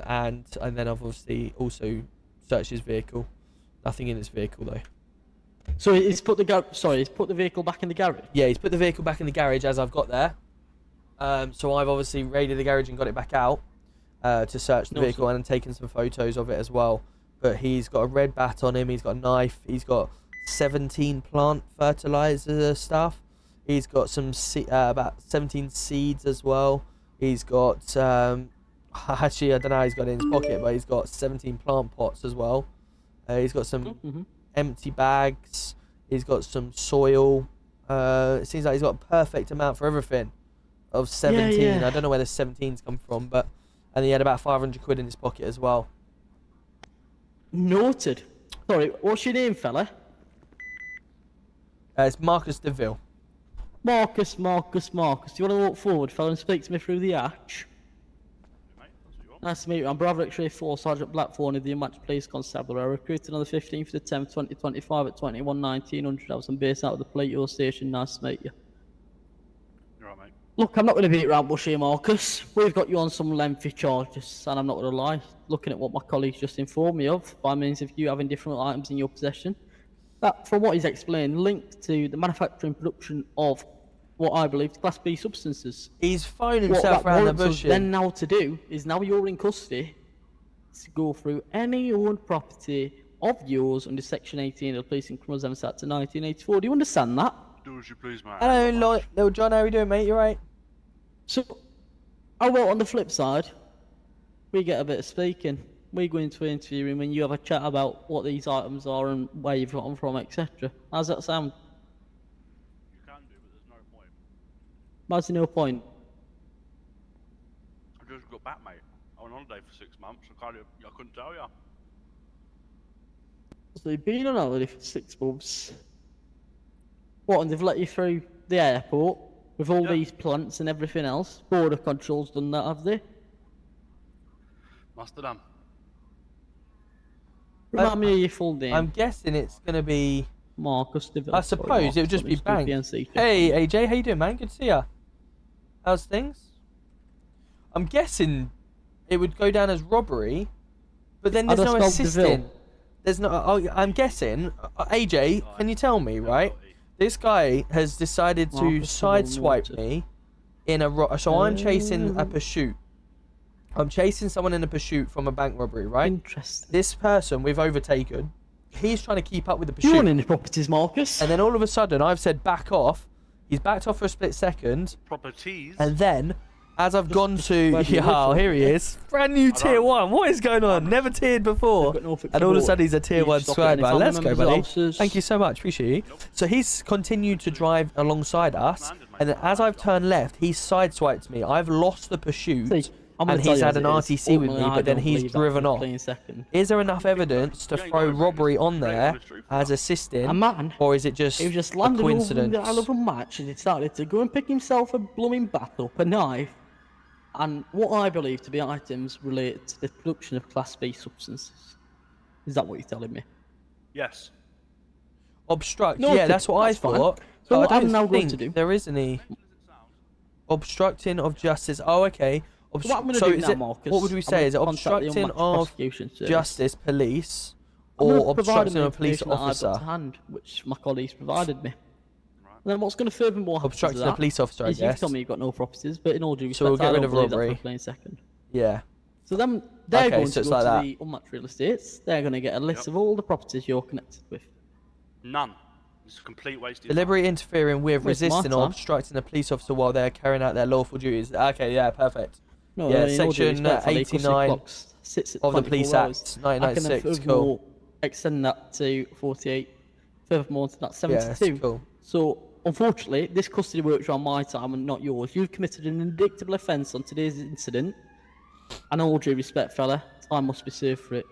then I've obviously also searched his vehicle. Nothing in his vehicle though. So he's put the vehicle back in the garage. Yeah, he's put the vehicle back in the garage as I've got there. So I've obviously raided the garage and got it back out to search the vehicle and taken some photos of it as well. But he's got a red bat on him, he's got a knife, he's got 17 plant fertilizer stuff, he's got some about 17 seeds as well, he's got actually I don't know how he's got it in his pocket, but he's got 17 plant pots as well. He's got some empty bags, he's got some soil. It seems like he's got a perfect amount for everything. Of 17, Yeah. I don't know where the 17's come from, but and he had about 500 quid in his pocket as well. Noted. Sorry, what's your name, fella? It's Marcus DeVille. Marcus. Do you want to walk forward, fella, and speak to me through the arch? Nice to meet you. I'm Bravo X-Ray 4, Sergeant Blackthorne of the Unmatched Police Constabulary. I recruited on the 15th of the 10th, 2025 at 21:1900. I was based out of the Plato Station. Nice to meet you. You're right, mate. Look, I'm not going to beat around bush here, Marcus. We've got you on some lengthy charges, and I'm not going to lie. Looking at what my colleagues just informed me of, by means of you having different items in your possession, that, from what he's explained, linked to the manufacture and production of what I believe is Class B substances. He's phoned himself around the bush. Then now to do is now you're in custody to go through any owned property of yours under Section 18 of the Police and Criminals Evidence Act of 1984. Do you understand that? Do as you please, mate. Hello, little John. How are you doing, mate? You right? So, how about on the flip side, we get a bit of speaking. We go into an interview room and you have a chat about what these items are and where you've got them from, etc. How's that sound? You can do, but there's no point. Why's there no point? I just got back, mate. I went on holiday for 6 months. I couldn't tell you. So you've been on holiday for 6 months. What, and they've let you through the airport with all these plants and everything else? Border control's done that, have they? Must have done. Remind me of your full name. I'm guessing it's going to be Marcus DeVille. I suppose it would just be Bank. Hey, AJ, how you doing, man? Good to see ya. How's things? I'm guessing it would go down as robbery, but then there's no assisting. There's no. I'm guessing. AJ, can you tell me, right? This guy has decided to sideswipe me in a. So I'm chasing a pursuit. I'm chasing someone in a pursuit from a bank robbery, right? Interesting. This person we've overtaken, he's trying to keep up with the You pursuit. own any properties, Marcus? And then all of a sudden, I've said back off. He's backed off for a split second. Properties. And then, as I've gone to... where do you live Yeah, from? here he is. Brand new tier 1. What is going on? Never tiered before. And all of a sudden, he's a tier 1 subscriber. Let's go, buddy. Thank you so much. Appreciate you. So he's continued to drive alongside us. And then as I've turned left, he's sideswiped me. I've lost the pursuit. And he's had an RTC with me, but then he's driven off. Is there enough evidence to throw robbery on there as assisting, or is it just He was just a landed over coincidence? the Isle of Unmatched and decided to go and pick himself a blooming bat up, a knife, and what I believe to be items related to the production of Class B substances. Is that what you're telling me? Yes. Obstruct. No, Yeah, that's what I fine. thought. So I what I'm don't now going think to do? there is any obstructing of justice. Oh, okay. So what I'm going to So do is now, it, Marcus, what would we I'm say? gonna Is it contact the obstructing Unmatched of Prosecution Service. justice, police, I'm gonna or provide obstructing him of a police information that I've got officer? to hand, which my colleagues provided me. And then what's going to furthermore happen Obstructing to a that police officer, I is you've guess. told me you've got no properties, but in all due respect, So we'll get I rid don't of believe that robbery. for a plain second. Yeah. So then they're Okay, going so to it's go like to that. the Unmatched real estates. They're going to get a list of all the properties you're connected with. None. It's a complete waste of time. Deliberately interfering with, Waste my resisting, or time. obstructing a police officer while they're carrying out their lawful duties. Okay, yeah, perfect. No, Yeah, in all due section respect, Ali, 'cause the 89 clock sits at of the 24 Police hours. Act, I can 1996. furthermore Cool. extend that to 48. Furthermore to that Yeah, 72. that's cool. So, unfortunately, this custody works around my time and not yours. You've committed an indictable offence on today's incident. And all due respect, fella, time must be served for it.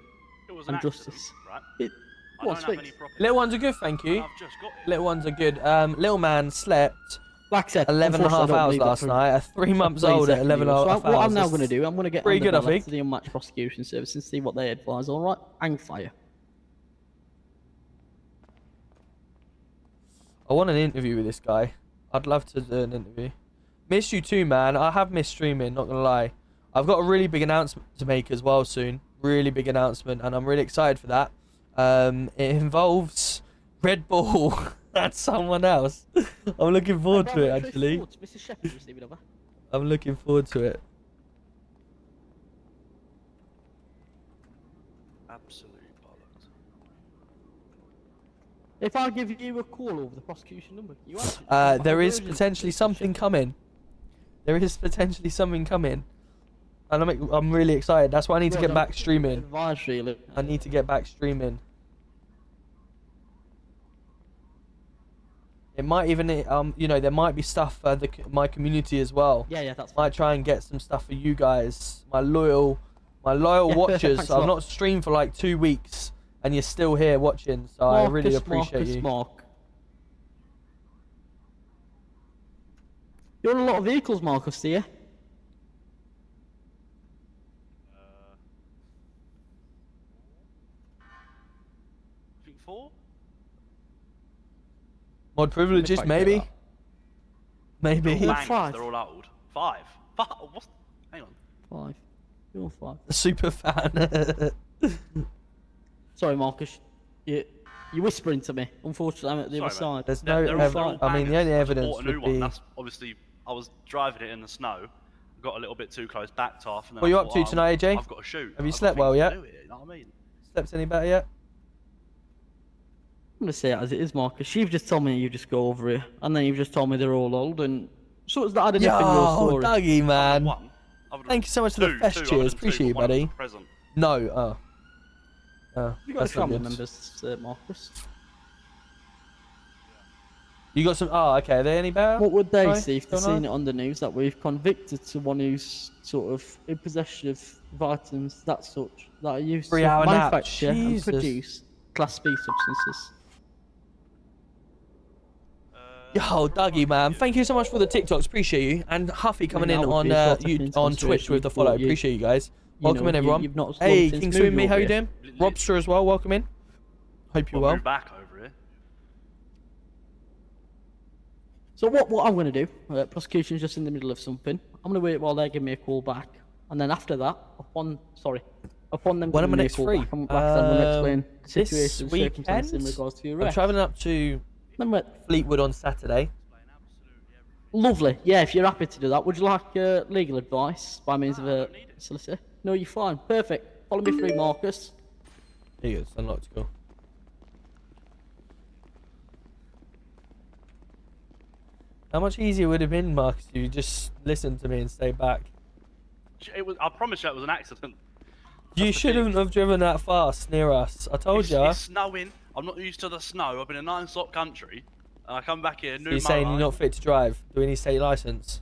It was an And accident, justice. right? Go on, I don't have speak. any properties. Little ones are good, thank you. I've just got it. Little ones are good. Little man slept Like I said, 11 and a half unfortunately, I don't hours believe that last for night. At 3 months old at 11 and a So half what hours. I'm now going to That's do, I'm going to get pretty good, I Annabella think. to the Unmatched Prosecution Service and see what they advise, alright? Hang fire. I want an interview with this guy. I'd love to do an interview. Miss you too, man. I have missed streaming, not gonna lie. I've got a really big announcement to make as well soon. Really big announcement, and I'm really excited for that. It involves Red Bull and someone else. I'm looking forward to it, actually. Mr. Shepherd receiving over. I'm looking forward to it. Absolute bollocks. If I give you a call over the prosecution number, you answer it. There is potentially something coming. There is potentially something coming. And I'm really excited. That's why I need to get back streaming. Advisory, look. I need to get back streaming. It might even, you know, there might be stuff for my community as well. Yeah, that's Might try and get some stuff for you guys, my loyal Yeah, watchers. perfect, thanks a I've lot. not streamed for like 2 weeks, and you're still here watching, so I really appreciate you. Mark. You own a lot of vehicles, Marcus, do you? I think 4? Mod privileges, Let me maybe. find Maybe. They're all Five. bangers, they're all old. 5. What's... Hang on. 5. You're 5. A super fan. Sorry, Marcus. You're whispering to me. Unfortunately, I'm at the other Sorry, side. There's no They're all evidence. I mean, the only bangers. I just evidence bought a new would one. be. That's obviously, I was driving it in the snow, got a little bit too close, backed off, and then What are I you thought, up to tonight, AJ? I've got to shoot. Have you I've slept got well things yet? to do here, you know what I mean? Slept any better yet? I'm going to say it as it is, Marcus. You've just told me you just go over it, and then you've just told me they're all old, and so it's that added up in your Yo, story. Dougie, man. One. Thank you so much for the fest cheers. Appreciate you, buddy. Present. No, oh. Oh, You got that's not family good. members, Marcus. You got some. Oh, okay. Are they any better? What would they Sorry, see if they're still seeing not? it on the news that we've convicted someone who's sort of in possession of items that such that are used to 3 hour nap. manufacture and Jesus. produce Class B substances? Yo, Dougie, man. Thank you so much for the TikToks. Appreciate you. And Huffy coming I mean, in that would on be a sort of thing on to Twitch with the consideration follow. for you. Appreciate you guys. You Welcome know, in, everyone. you've not Hey, slowed King things Swimmy, move how you over doing? Robster as well. Welcome in. Hope you're We'll well. move back over here. So what I'm going to do, prosecution's just in the middle of something. I'm going to wait while they give me a call back, and then after that, upon them When am giving I me a next call free? back, I'm going to explain the This situation and circumstances in weekend? regards to your I'm arrest. travelling up to Fleetwood on Saturday. Lovely. Yeah, if you're happy to do that, would you like legal advice by means of a solicitor? No, you're fine. Perfect. Follow me through, Marcus. Here you go, it's unlocked, cool. How much easier would it have been, Marcus, if you just listened to me and stayed back? It was. I promise you, it was an accident. You shouldn't have driven that fast near us. I told you. It's snowing. I'm not used to the snow. I've been in a non-stop country, and I come back here. So you're saying you're not fit to drive? Do we need to take your license?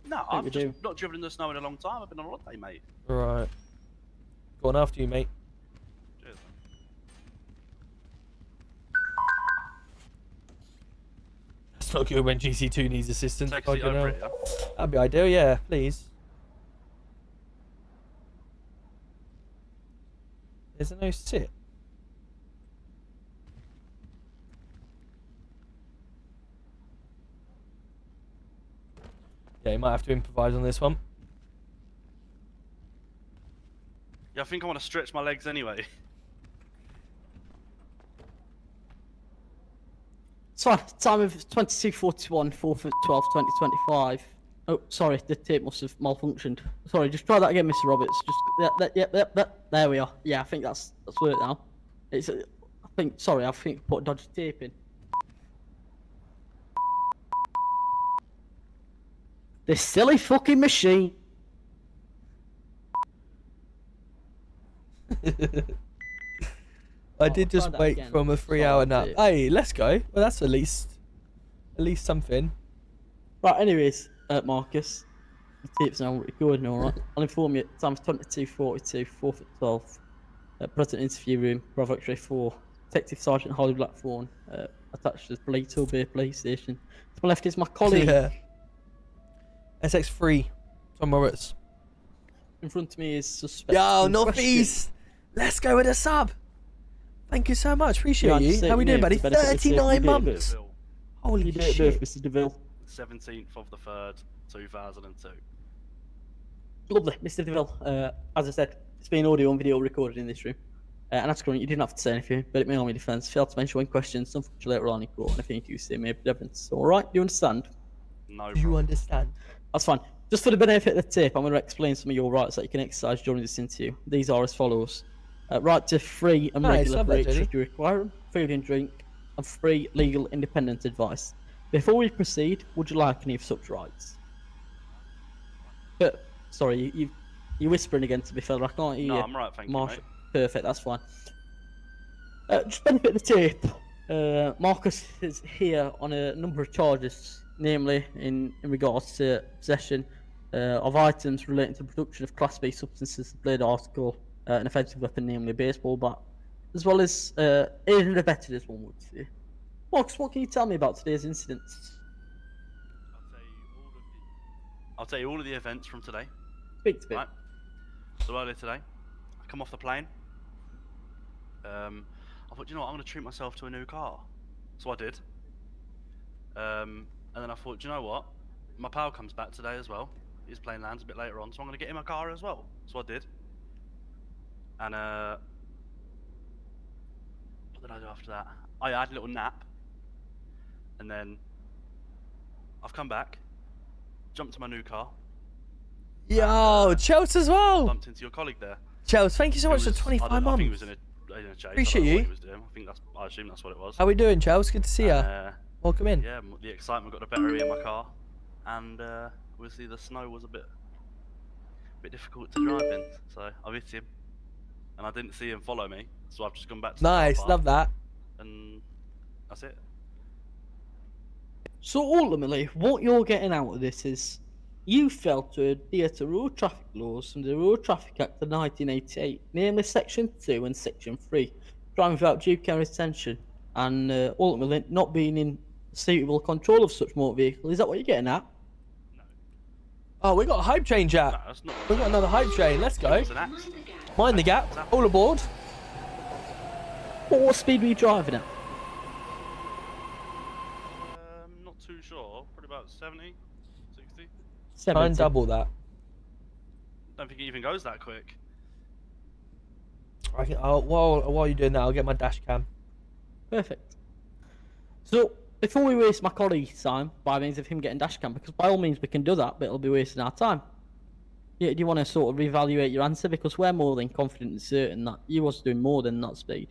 No, I've just not driven in the snow in a long time. I've been on holiday, mate. Right. Go on after you, mate. Cheers. That's not good when GC2 needs assistance. Take a seat over here. That'd be ideal, yeah, please. Is there no sit? Yeah, you might have to improvise on this one. Yeah, I think I want to stretch my legs anyway. Sorry, time of 22:41, 4th of 12th, 2025. Oh, sorry, the tape must have malfunctioned. Sorry, just try that again, Mr. Roberts. Just there we are. Yeah, I think that's worked now. It's I think put dodgy tape in. This silly fucking machine. I did just wake from a 3-hour nap. Hey, let's go. Well, that's at least something. Right, anyways, Marcus, the tape's now recording, alright? I'll inform you, time's 22:42, 4th at 12th. Present interview room, Bravo X-ray 4. Detective Sergeant Holly Blackthorne, attached to the Plato Bay Police Station. To my left is my colleague. Yeah. SX3, Tom Roberts. In front of me is suspect. Yo, Northeast! Let's go with a sub! Thank you so much, appreciate you. How we doing, buddy? 39 months! Holy shit. Mr. DeVille. 17th of the 3rd, 2002. Lovely, Mr. DeVille. As I said, it's been audio and video recorded in this room. And that's current, you didn't have to say anything, but it may only defense. Failed to mention when questions, some later on in court, and I think you say may be evidence. Alright, do you understand? No. Do you understand? That's fine. Just for the benefit of the tape, I'm going to explain some of your rights that you can exercise during this interview. These are as follows. Right to free and regular breaks should you require them, food and drink, and free legal independent advice. Before we proceed, would you like any of such rights? But, sorry, you're whispering again to be fair, I can't hear you. No, I'm right, thank you, mate. Perfect, that's fine. Just benefit of the tape. Marcus is here on a number of charges, namely in regards to possession of items relating to the production of Class B substances, blade article, an offensive weapon, namely a baseball bat, as well as aiding and abetting, as one would say. Marcus, what can you tell me about today's incidents? I'll tell you all of the events from today. Speak to me. Right. So earlier today, I come off the plane. I thought, you know what, I'm going to treat myself to a new car. So I did. And then I thought, you know what, my pal comes back today as well. His plane lands a bit later on, so I'm going to get him a car as well. So I did. And what did I do after that? I had a little nap. And then I've come back, jumped to my new car. Yo, Chels as well. Bumped into your colleague there. Chels, thank you so much for 25 months. I think he was in a chase. Appreciate you. What he was doing. I assume that's what it was. How we doing, Chels? Good to see ya. Welcome in. Yeah, the excitement got the better of me in my car, and obviously the snow was a bit difficult to drive in, so I hit him, and I didn't see him follow me, so I've just gone back to the car park, love that. And that's it. So ultimately, what you're getting out of this is you failed to adhere to road traffic laws from the Road Traffic Act of 1988, namely Section 2 and Section 3, driving without due care and attention, and ultimately not being in suitable control of such motor vehicle. Is that what you're getting at? No. Oh, we got a hype train, chat. No, that's not. We got another hype train. Let's go. It's an accident. Mind the gap. All aboard. What speed were you driving at? Not too sure. Probably about 70, 60. 70. Try and double that. Don't think it even goes that quick. I can, while you're doing that, I'll get my dash cam. Perfect. So, before we waste my colleague's time by means of him getting dash cam, because by all means we can do that, but it'll be wasting our time. Yeah, do you want to sort of reevaluate your answer? Because we're more than confident and certain that you was doing more than that speed.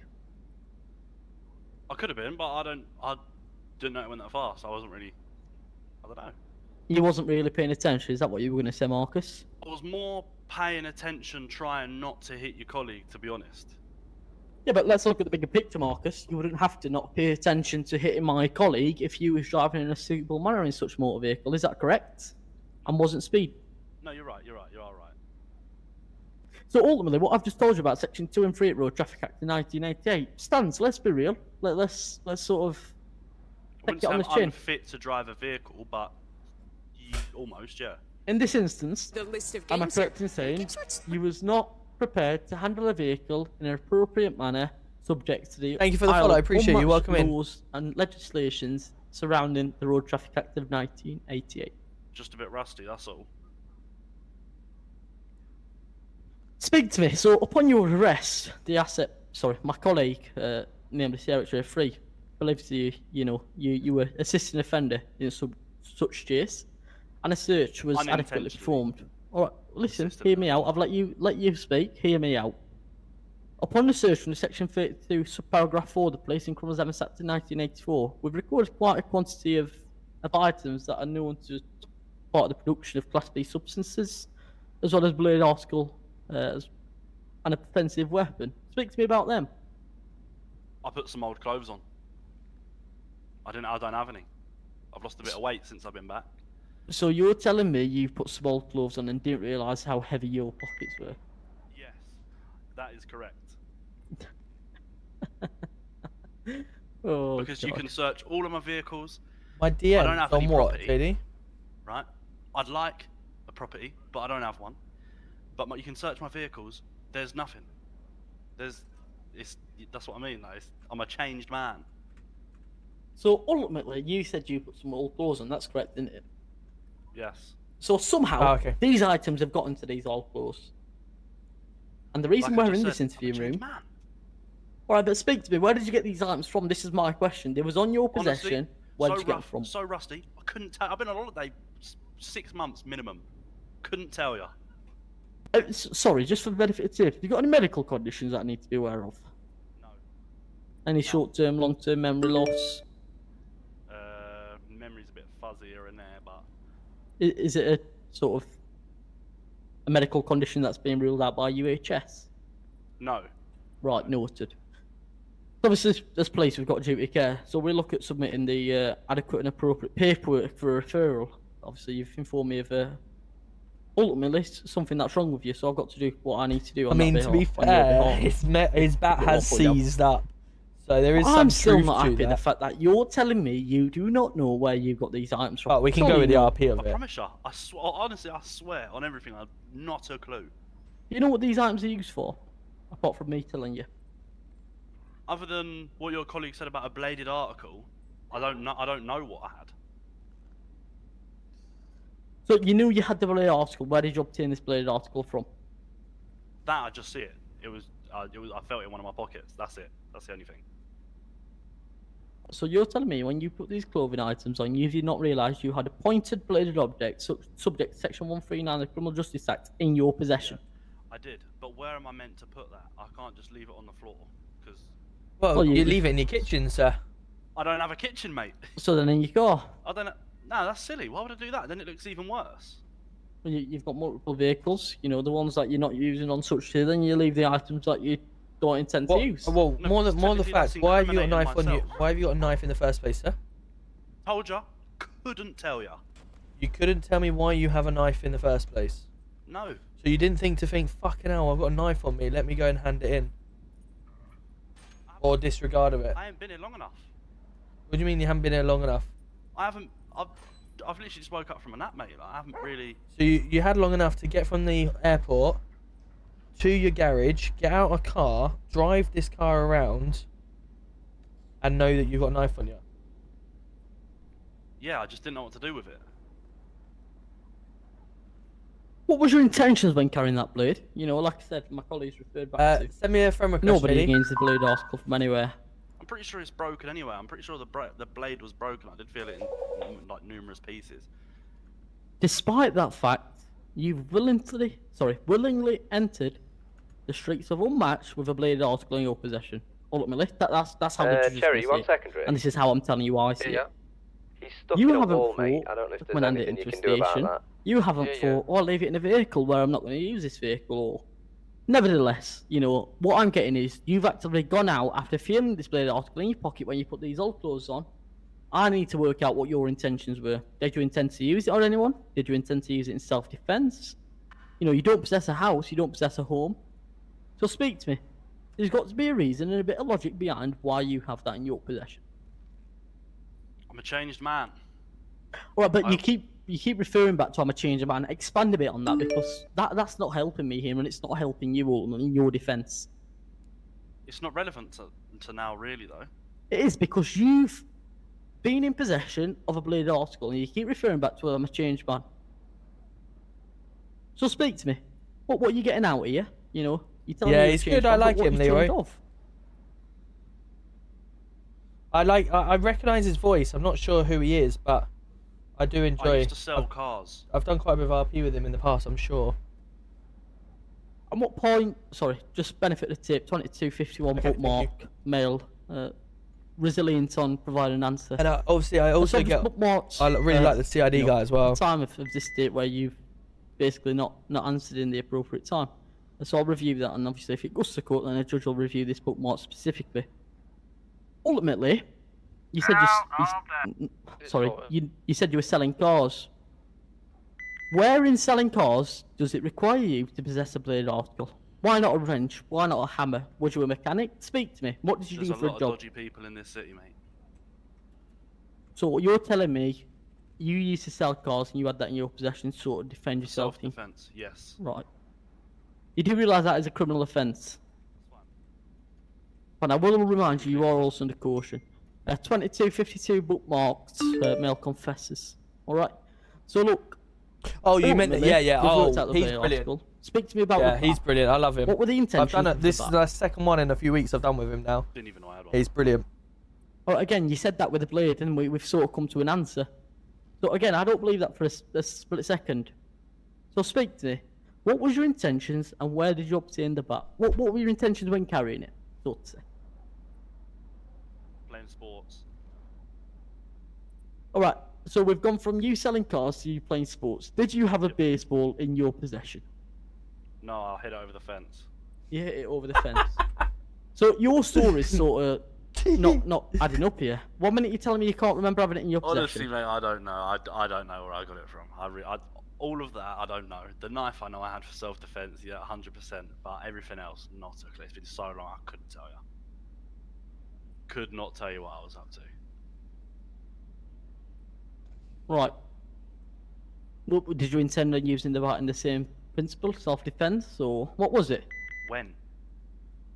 I could have been, but I didn't know it went that fast. I wasn't really, I don't know. You wasn't really paying attention, is that what you were going to say, Marcus? I was more paying attention, trying not to hit your colleague, to be honest. Yeah, but let's look at the bigger picture, Marcus. You wouldn't have to not pay attention to hitting my colleague if you was driving in a suitable manner in such motor vehicle. Is that correct? And wasn't speed. No, you're right. You are right. So ultimately, what I've just told you about Section 2 and 3 at Road Traffic Act in 1988 stands. Let's be real. Let's sort of take it on this I'm chin. unfit to drive a vehicle, but almost, yeah. In this instance, The list of am I games correct in saying you was not prepared to handle a vehicle in an appropriate manner, subject to the Thank you for the follow, I appreciate you. unmatched Welcome in. laws and legislations surrounding the Road Traffic Act of 1988. Just a bit rusty, that's all. Speak to me. So, upon your arrest, my colleague, named Secretary 3, believes you were assisting offender in such case, and a search was adequately performed. All right, listen, hear me out. I've let you speak. Hear me out. Upon the search from Section 32, subparagraph 4 of the Policing Criminals Evidence Act in 1984, we've recorded quite a quantity of items that are known to part of the production of Class B substances, as well as blade article and a defensive weapon. Speak to me about them. I put some old clothes on. I don't have any. I've lost a bit of weight since I've been back. So you're telling me you put some old clothes on and didn't realise how heavy your pockets were? Yes, that is correct. Oh, because you God. can search all of my vehicles. My DM I don't have on any what, property, JD? right? I'd like a property, but I don't have one. But you can search my vehicles. There's nothing. That's what I mean. Like, I'm a changed man. So ultimately, you said you put some old clothes on. That's correct, isn't it? Yes. So somehow okay. these items have gotten to these old clothes. And the reason Like I we're in just this said, interview I'm a changed room. man. Alright, but speak to me. Where did you get these items from? This is my question. They was on your possession. Honestly, Where so did you get them rough, from? so rusty. I couldn't tell. I've been on holiday 6 months minimum. Couldn't tell you. Sorry, just for the benefit of tips, have you got any medical conditions that I need to be aware of? No. Any short-term, long-term memory loss? Memory's a bit fuzzy here and there, but Is it a sort of a medical condition that's being ruled out by UHS? no. Right, noted. Obviously, as police, we've got duty of care, so we look at submitting the adequate and appropriate paperwork for a referral. Obviously, you've informed me of ultimately something that's wrong with you, so I've got to do what I need to do. I mean, to be fair, his bat has seized up, so there is some I'm still truth not to happy that. the fact that you're telling me you do not know where you got these items from. But we can Surely go with the you know. RP of I it. promise you. Honestly, I swear on everything. I've not a clue. You know what these items are used for? Apart from me telling you. Other than what your colleague said about a bladed article, I don't know what I had. So you knew you had the blade article. Where did you obtain this blade article from? That I just see it. I felt it in one of my pockets. That's it. That's the only thing. So you're telling me when you put these clothing items on, you did not realise you had a pointed bladed object subject to Section 139 of the Criminal Justice Act in your possession? I did, but where am I meant to put that? I can't just leave it on the floor because. Well, you leave it in your kitchen, sir. I don't have a kitchen, mate. So then in your car. I don't know. No, that's silly. Why would I do that? Then it looks even worse. Well, you've got multiple vehicles, you know, the ones that you're not using on such day, then you leave the items that you don't intend to use. Well, No, more because the technically facts. that's Why have you got a knife on you? incriminating Why have you got a knife in the first place, sir? Told ya. Couldn't tell ya. You couldn't tell me why you have a knife in the first place. No. So you didn't think, fucking hell, I've got a knife on me. Let me go and hand it in. Or disregard of it. I ain't been here long enough. What do you mean you haven't been here long enough? I haven't. I've literally just woke up from a nap, mate. Like, I haven't really. So you had long enough to get from the airport to your garage, get out a car, drive this car around, and know that you've got a knife on you. Yeah, I just didn't know what to do with it. What was your intentions when carrying that blade? You know, like I said, my colleagues referred back to. Send me a friend request. Nobody JD. gains the blade article from anywhere. pretty sure it's broken anyway. I'm pretty sure the blade was broken. I did feel it in like numerous pieces. Despite that fact, you've willingly entered the streets of Unmatched with a bladed article in your possession. Ultimately, that's how the judge is Cherry, going to one see it. second, Rick. And this is how I'm telling you why I see Yeah. it. He's stuck You in a haven't wall, mate. thought I don't know if when there's I get anything you into a can do about station. that. You haven't thought, oh, I'll leave it in a vehicle where I'm not going to use this vehicle. Or nevertheless, you know what I'm getting is you've actively gone out after feeling this bladed article in your pocket when you put these old clothes on. I need to work out what your intentions were. Did you intend to use it on anyone? Did you intend to use it in self-defense? You know, you don't possess a house, you don't possess a home. So speak to me. There's got to be a reason and a bit of logic behind why you have that in your possession. I'm a changed man. Alright, but you keep referring back to I'm a changed man. Expand a bit on that, because that's not helping me here, and it's not helping you ultimately in your defence. It's not relevant to now, really, though. It is, because you've been in possession of a bladed article, and you keep referring back to I'm a changed man. So speak to me. What are you getting out of here? You know, you tell me he's good. I like him, Leroy. I recognise his voice. I'm not sure who he is, but I do enjoy. I used to sell cars. I've done quite a bit of RP with him in the past, I'm sure. At what point? Sorry, just benefit of the tip. 2251 bookmark mail. Resilient on providing an answer. And obviously, I also get. Bookmarks, I really like the CID guy as well. The time of this date where you've basically not answered in the appropriate time. So I'll review that, and obviously, if it goes to court, then a judge will review this bookmark specifically. Ultimately, you said you said you were selling cars. Where in selling cars does it require you to possess a bladed article? Why not a wrench? Why not a hammer? Was you a mechanic? Speak to me. What did you do for a job? There's a lot of dodgy people in this city, mate. So what you're telling me, you used to sell cars and you had that in your possession to sort of defend yourself? Self-defense, yes. Right. You do realise that is a criminal offence? And I will remind you, you are also under caution. 2252 bookmarked male confessors. Alright? So look. Oh, you meant that? Yeah. Oh, he's brilliant. Article. Speak to me about he's brilliant. I love him. What were the intentions? I've done it. This is the second one in a few weeks I've done with him now. Didn't even know I had one. He's brilliant. Well, again, you said that with a blade, and we've sort of come to an answer. So again, I don't believe that for a split second. So speak to me. What was your intentions, and where did you obtain the bat? What were your intentions when carrying it? So to say. Playing sports. Alright, so we've gone from you selling cars to you playing sports. Did you have a baseball in your possession? No, I'll hit it over the fence. You hit it over the fence. So your story's sort of not adding up here. 1 minute you're telling me you can't remember having it in your possession. Honestly, mate, I don't know. I don't know where I got it from. All of that, I don't know. The knife I know I had for self-defense, yeah, 100%. But everything else, not a clue. It's been so long, I couldn't tell you. Could not tell you what I was up to. Right. Well, did you intend on using the right in the same principle, self-defense, or what was it? When?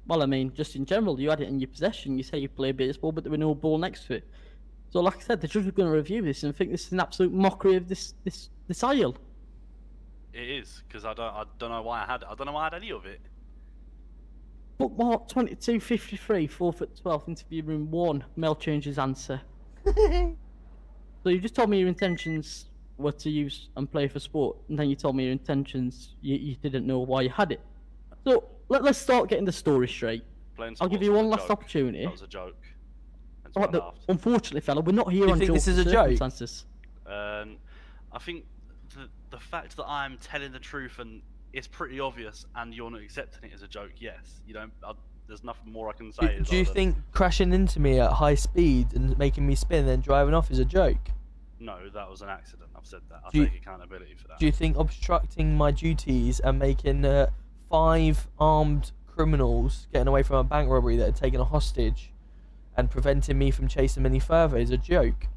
Well, I mean, just in general, you had it in your possession. You say you play baseball, but there were no ball next to it. So, like I said, the judge was going to review this and think this is an absolute mockery of this aisle. It is, because I don't know why I had it. I don't know why I had any of it. Bookmark 2253, 4 foot 12, interview room 1, mail changes answer. So you just told me your intentions were to use and play for sport, and then you told me your intentions, you didn't know why you had it. So, let's start getting the story straight. I'll give you one last opportunity. That was a joke. Unfortunately, fella, we're not here on jokes and circumstances. I think the fact that I'm telling the truth and it's pretty obvious, and you're not accepting it as a joke. Yes, you don't. There's nothing more I can say. Do you think crashing into me at high speed and making me spin and then driving off is a joke? No, that was an accident. I've said that. I take accountability for that. Do you think obstructing my duties and making 5 armed criminals getting away from a bank robbery that had taken a hostage and preventing me from chasing them any further is a joke?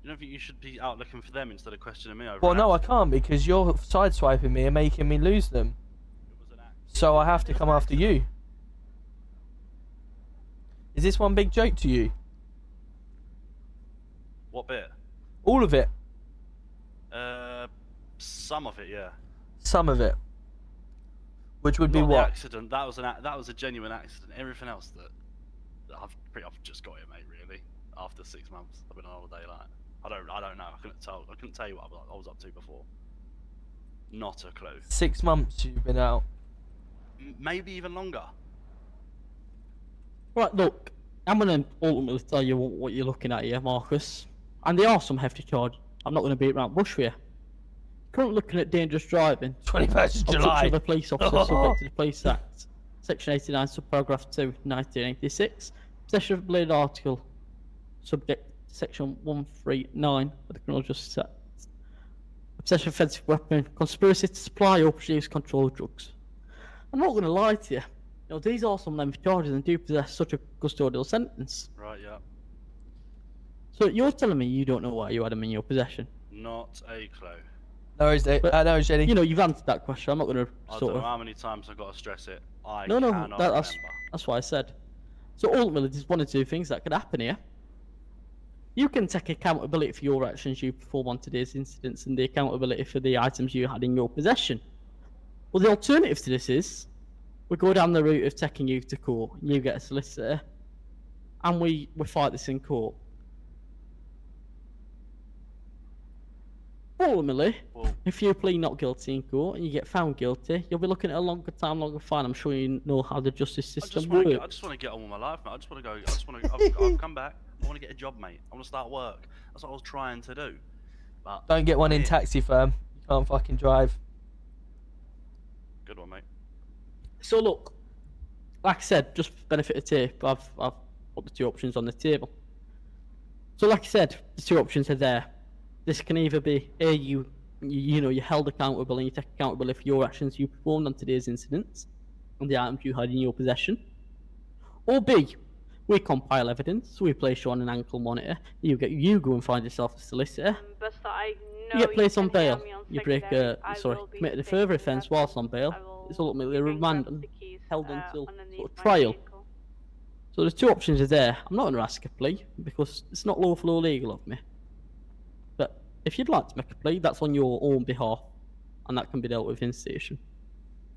You don't think you should be out looking for them instead of questioning me over? Well, no, I can't, because you're sideswiping me and making me lose them. So I have to come after you. Is this one big joke to you? What bit? All of it. Some of it, yeah. Some of it. Which would be Not what? The accident. That was a genuine accident. Everything else I've just got it, mate. Really, after 6 months, I've been on holiday. Like, I don't know. I couldn't tell you what I was up to before. Not a clue. 6 months you've been out. Maybe even longer. Right, look, I'm going to ultimately tell you what you're looking at here, Marcus. And there are some hefty charges. I'm not going to beat around bush for you. Currently looking at dangerous driving. 21st of July. Obstruction of a police officer subject to the Police Act. Section 89, subparagraph 2, 1986. Possession of a blade article. Subject to section 139 of the Criminal Justice Act. Possession of offensive weapon. Conspiracy to supply or produce controlled drugs. I'm not going to lie to you. You know, these are some lengthy charges and do possess such a custodial sentence. Right, yeah. So you're telling me you don't know why you had them in your possession? Not a clue. No worries, no worries, Jenny. You know, you've answered that question. I'm not going to I don't know how many times I've got to stress it. I cannot remember. That's what I said. So ultimately, there's one or two things that could happen here. You can take accountability for your actions you perform on today's incidents and the accountability for the items you had in your possession. Well, the alternative to this is we go down the route of taking you to court, you get a solicitor, and we fight this in court. Ultimately, if you plead not guilty in court and you get found guilty, you'll be looking at a longer time, longer fine. I'm sure you know how the justice system works. I just want to get on with my life, mate. I just want to go. I've come back. I want to get a job, mate. I want to start work. That's what I was trying to do. But don't get one in taxi firm. You can't fucking drive. Good one, mate. So look, like I said, just for benefit of tape, I've put the two options on the table. So like I said, the two options are there. This can either be A, you're held accountable and you take accountability for your actions you performed on today's incidents and the items you had in your possession. Or B, we compile evidence, we place you on an ankle monitor, you go and find yourself a solicitor. Buster, I know you get placed on can hear bail. me on You break committed a further offence whilst on bail. It's ultimately remanded, held until sort of trial. So there's two options are there. I'm not going to ask a plea because it's not lawful or legal of me. But if you'd like to make a plea, that's on your own behalf, and that can be dealt with in station.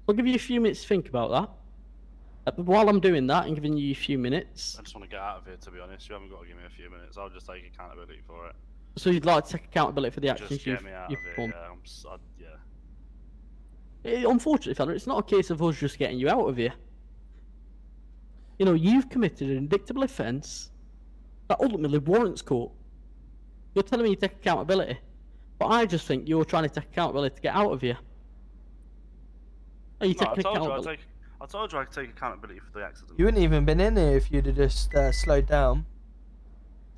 I'll give you a few minutes to think about that. But while I'm doing that and giving you a few minutes, I just want to get out of here, to be honest. You haven't got to give me a few minutes. I'll just take accountability for it. So you'd like to take accountability for the actions just you've get me out performed? of here, yeah. Unfortunately, fella, it's not a case of us just getting you out of here. You know, you've committed an indictable offence that ultimately warrants court. You're telling me you take accountability, but I just think you're trying to take accountability to get out of here. Are you taking accountability? I told you I could take accountability for the accident. You wouldn't even been in here if you'd have just slowed down.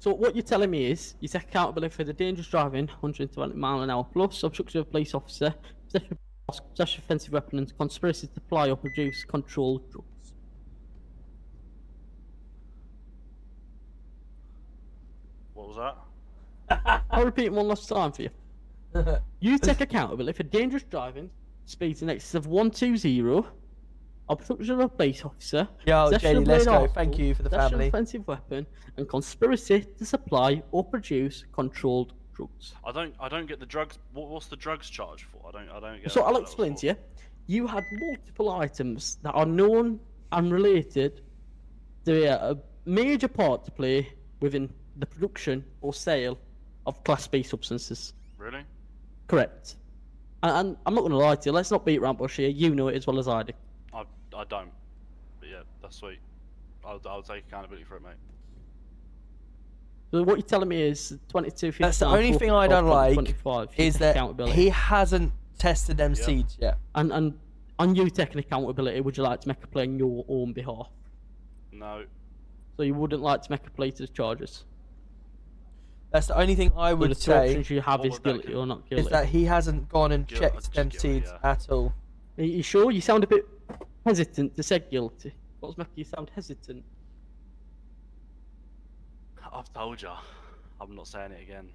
So what you're telling me is you take accountability for the dangerous driving, 120 mph plus, obstruction of a police officer, possession of offensive weapon, and conspiracy to supply or produce controlled drugs. What was that? I'll repeat it one last time for you. You take accountability for dangerous driving, speeds in excess of 120, obstruction of a police officer, Yo, possession of JD, let's blade go. article, Thank you for the possession of family. offensive weapon, and conspiracy to supply or produce controlled drugs. I don't get the drugs. What's the drugs charge for? I don't get. So I'll explain to you. You had multiple items that are known and related to a major part to play within the production or sale of Class B substances. Really? Correct. And I'm not going to lie to you. Let's not beat around bush here. You know it as well as I do. I don't. But yeah, that's sweet. I'll take accountability for it, mate. So what you're telling me is 22. That's the only thing I don't like is that he hasn't tested them seeds yet. And on you taking accountability, would you like to make a plea on your own behalf? No. So you wouldn't like to make a plea to the charges? That's the only thing I would the two say. options you have is guilty or not guilty. Is that he hasn't gone and checked them seeds at all. Are you sure? You sound a bit hesitant to say guilty. What's making you sound hesitant? I've told you. I'm not saying it again.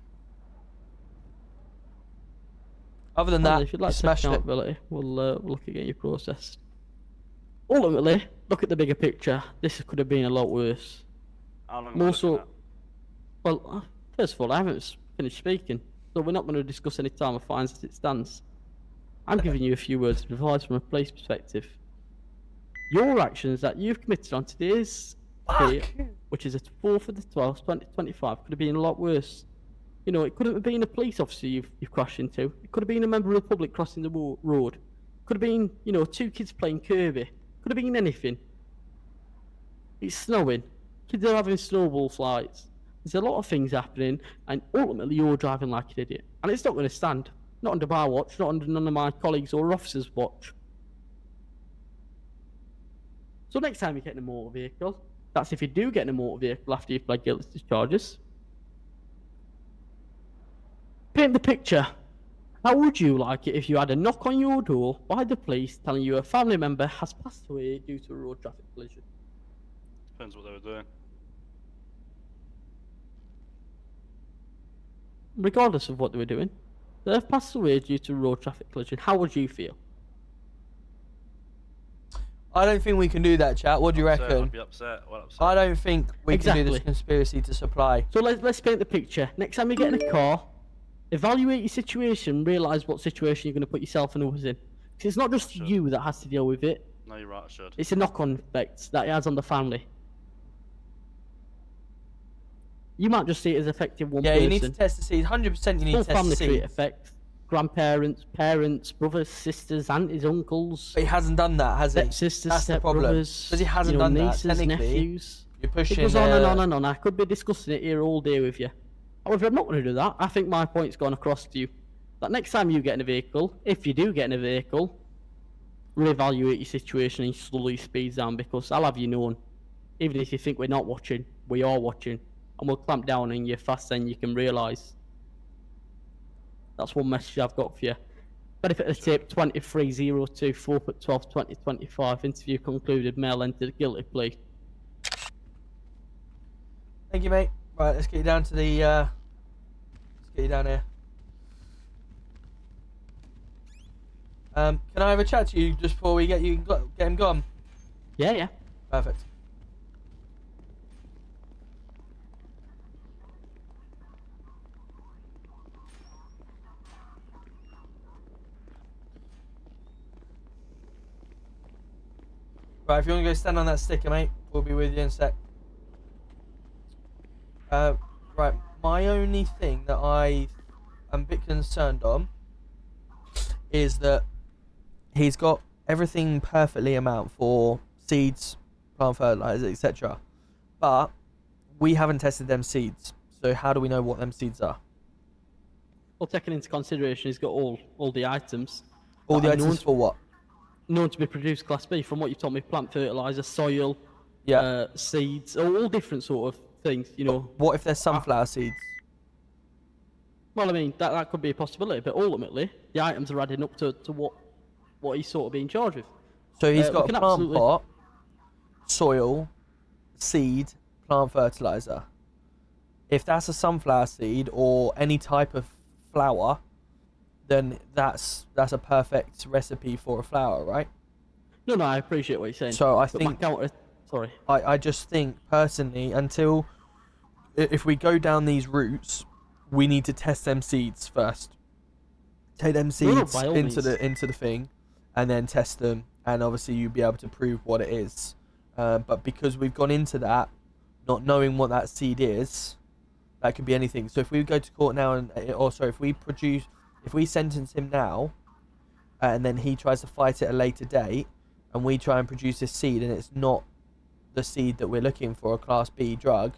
Other than that, if you'd like to take smashed it. accountability, we'll look at getting you processed. Ultimately, look at the bigger picture. This could have been a lot worse. How long am I looking at? Well, first of all, I haven't finished speaking, so we're not going to discuss any time of fines as it stands. I'm giving you a few words of advice from a police perspective. Your actions that you've committed on today's date, which is the 4th of the 12th, 2025, could have been a lot worse. You know, it couldn't have been a police officer you've crashed into. It could have been a member of the public crossing the road. Could have been, you know, 2 kids playing Kirby. Could have been anything. It's snowing. Kids are having snowball flights. There's a lot of things happening, and ultimately you're driving like an idiot. And it's not going to stand. Not under my watch, not under none of my colleagues or officers' watch. So next time you get in a motor vehicle, that's if you do get in a motor vehicle after you've pled guilty to charges. Paint the picture. How would you like it if you had a knock on your door by the police telling you a family member has passed away due to a road traffic collision? Depends what they were doing. Regardless of what they were doing, they've passed away due to a road traffic collision. How would you feel? I don't think we can do that, chat. What do you reckon? I'd be upset. Well, upset. I don't think we can do this conspiracy to supply. So let's paint the picture. Next time you get in a car, evaluate your situation, realise what situation you're going to put yourself and others in. Because it's not just you that has to deal with it. No, you're right, I should. It's a knock-on effect that it has on the family. You might just see it as affecting one person. Yeah, you need to test the seeds. 100% you need to test the family seeds. tree effect. Grandparents, parents, brothers, sisters, aunties, uncles. But he hasn't done that, has he? Stepsisters, That's the problem. stepbrothers. Because he hasn't done nieces, that, technically. nephews. You're pushing... It goes on and on and on. I could be discussing it here all day with you. However, I'm not going to do that. I think my point's gone across to you. That next time you get in a vehicle, if you do get in a vehicle, reevaluate your situation and slowly speed down, because I'll have you known, even if you think we're not watching, we are watching, and we'll clamp down on you faster than you can realise. That's one message I've got for you. Benefit of the tape 2302, 4th at 12, 2025. Interview concluded. Male entered guilty plea. Thank you, mate. Right, let's get you down to the... let's get you down here. Can I have a chat to you just before we get him gone? Yeah. Perfect. Right, if you want to go stand on that sticker, mate, we'll be with you in a sec. Right, my only thing that I am a bit concerned on is that he's got everything perfectly amount for seeds, plant fertilizer, etc. But we haven't tested them seeds, so how do we know what them seeds are? Well, taking into consideration, he's got all the items. All the items for what? Known to be produced Class B, from what you told me, plant fertilizer, soil, seeds, all different sort of things, you know. But what if they're sunflower seeds? Well, I mean, that could be a possibility, but ultimately, the items are adding up to what he's sort of being charged with. So he's got a plant pot, soil, seed, plant fertilizer. If that's a sunflower seed or any type of flower, then that's a perfect recipe for a flower, right? No, I appreciate what you're saying. So I think... Sorry. I just think, personally, until... If we go down these routes, we need to test them seeds first. Take them seeds into the thing, and then test them, and obviously you'll be able to prove what it is. But because we've gone into that, not knowing what that seed is, that could be anything. So if we go to court now, if we sentence him now, and then he tries to fight it at a later date, and we try and produce this seed, and it's not the seed that we're looking for, a Class B drug,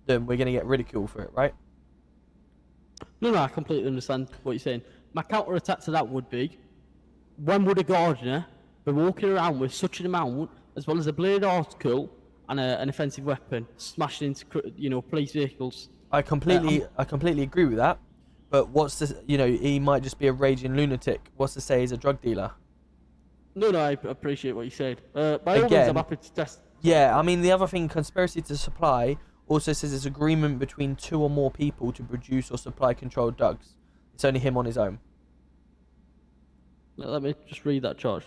then we're going to get ridiculed for it, right? No, I completely understand what you're saying. My counter-attack to that would be, when would a gardener be walking around with such an amount, as well as a blade article and an offensive weapon, smashing into police vehicles? I completely agree with that. But what's this? He might just be a raging lunatic. What's to say he's a drug dealer? No, I appreciate what you said. By all means, I'm happy to test. Yeah, I mean, the other thing, conspiracy to supply, also says it's agreement between 2 or more people to produce or supply controlled drugs. It's only him on his own. Let me just read that charge.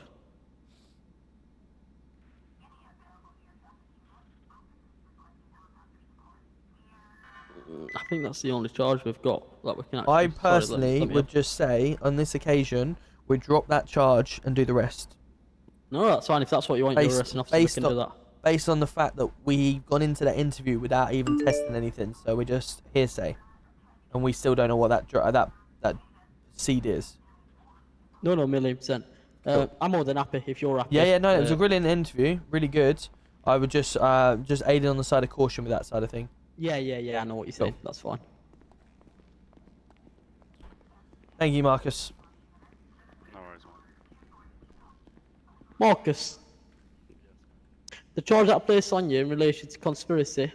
I think that's the only charge we've got that we can actually... I personally would just say, on this occasion, we drop that charge and do the rest. No, that's fine. If that's what you want, you're arresting officer, we can do that. based on the fact that we've gone into that interview without even testing anything, so we're just hearsay, and we still don't know what that seed is. No, no, million%. Cool. I'm more than happy if you're happy. Yeah, no, it was a brilliant interview, really good. I would just aid on the side of caution with that side of thing. Yeah, I know what you're saying. That's fine. Thank you, Marcus. No worries, man. Marcus, the charge that I placed on you in relation to conspiracy,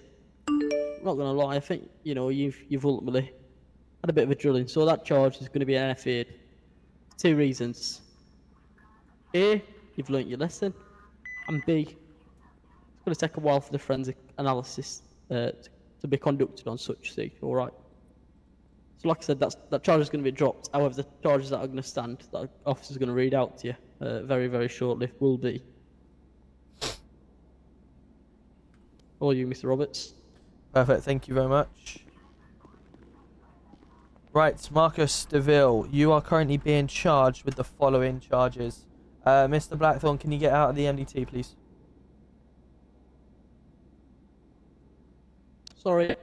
I'm not gonna lie, I think you've ultimately had a bit of a drilling, so that charge is going to be NFA'd. 2 reasons. A, you've learnt your lesson, and B, it's going to take a while for the forensic analysis to be conducted on such thing. All right. So, like I said, that charge is going to be dropped. However, the charges that are going to stand, that the officer's going to read out to you very, very shortly, will be. All you, Mr. Roberts. Perfect. Thank you very much. Right, Marcus DeVille, you are currently being charged with the following charges. Mr. Blackthorne, can you get out of the MDT, please? Sorry.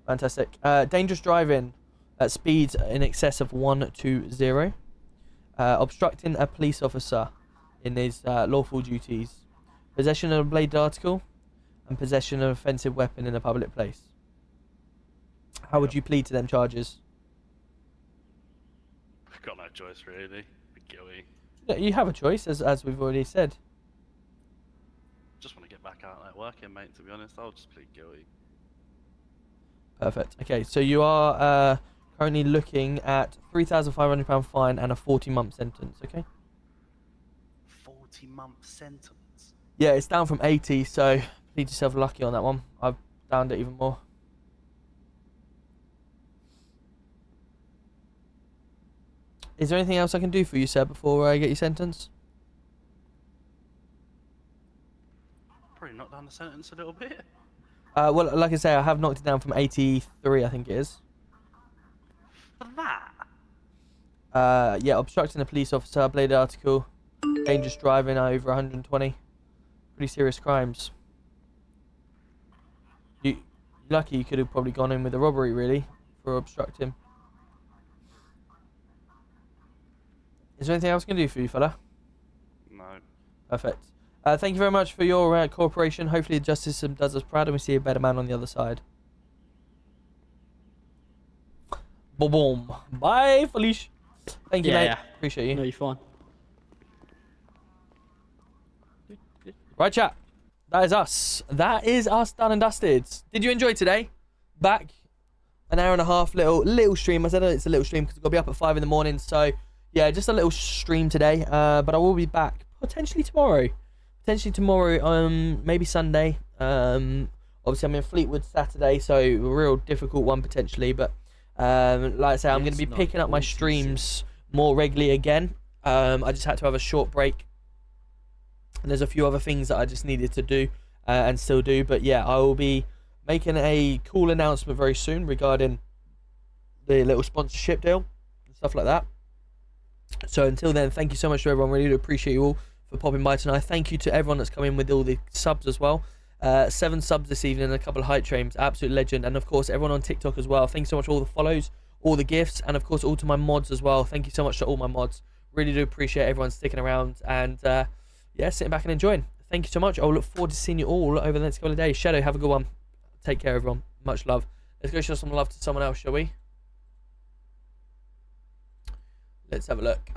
Fantastic. Dangerous driving at speeds in excess of 120. Obstructing a police officer in his lawful duties. Possession of a bladed article. And possession of an offensive weapon in a public place. How would you plead to them charges? I've got no choice, really. Be guilty. Yeah, you have a choice, as we've already said. Just want to get back out there working, mate, to be honest. I'll just plead guilty. Perfect. Okay, so you are currently looking at £3,500 fine and a 40-month sentence, okay? 40-month sentence? Yeah, it's down from 80, so plead yourself lucky on that one. I've downed it even more. Is there anything else I can do for you, sir, before I get your sentence? Probably knock down the sentence a little bit. Well, like I say, I have knocked it down from 83, I think it is. For that? Yeah, obstructing a police officer, bladed article, dangerous driving over 120. Pretty serious crimes. You're lucky you could have probably gone in with a robbery, really, for obstructing. Is there anything else I can do for you, fella? No. Perfect. Thank you very much for your cooperation. Hopefully the justice system does us proud and we see a better man on the other side. Boom. Bye, Felicia. Thank you, mate. Yeah. Appreciate you. No, you're fine. Right, chat. That is us. That is us done and dusted. Did you enjoy today? Back an hour and a half, little stream. I said it's a little stream because I've got to be up at 5 in the morning. So, yeah, just a little stream today. But I will be back potentially tomorrow. Maybe Sunday. Obviously, I'm in Fleetwood Saturday, so a real difficult one potentially. But like I say, I'm going to be picking up my streams more regularly again. I just had to have a short break. And there's a few other things that I just needed to do and still do. But yeah, I will be making a cool announcement very soon regarding the little sponsorship deal and stuff like that. So until then, thank you so much to everyone. Really do appreciate you all for popping by tonight. Thank you to everyone that's come in with all the subs as well. 7 subs this evening and a couple of hype trains. Absolute legend. And of course, everyone on TikTok as well. Thanks so much for all the follows, all the gifts, and of course, all to my mods as well. Thank you so much to all my mods. Really do appreciate everyone sticking around and yeah, sitting back and enjoying. Thank you so much. I'll look forward to seeing you all over the next couple of days. Shadow, have a good one. Take care, everyone. Much love. Let's go show some love to someone else, shall we? Let's have a look.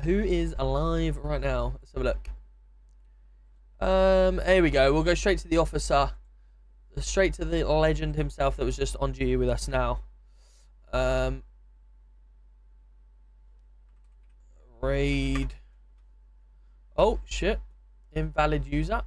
Who is alive right now? Let's have a look. Here we go. We'll go straight to the officer. Straight to the legend himself that was just on duty with us now. Raid. Oh, shit. Invalid user.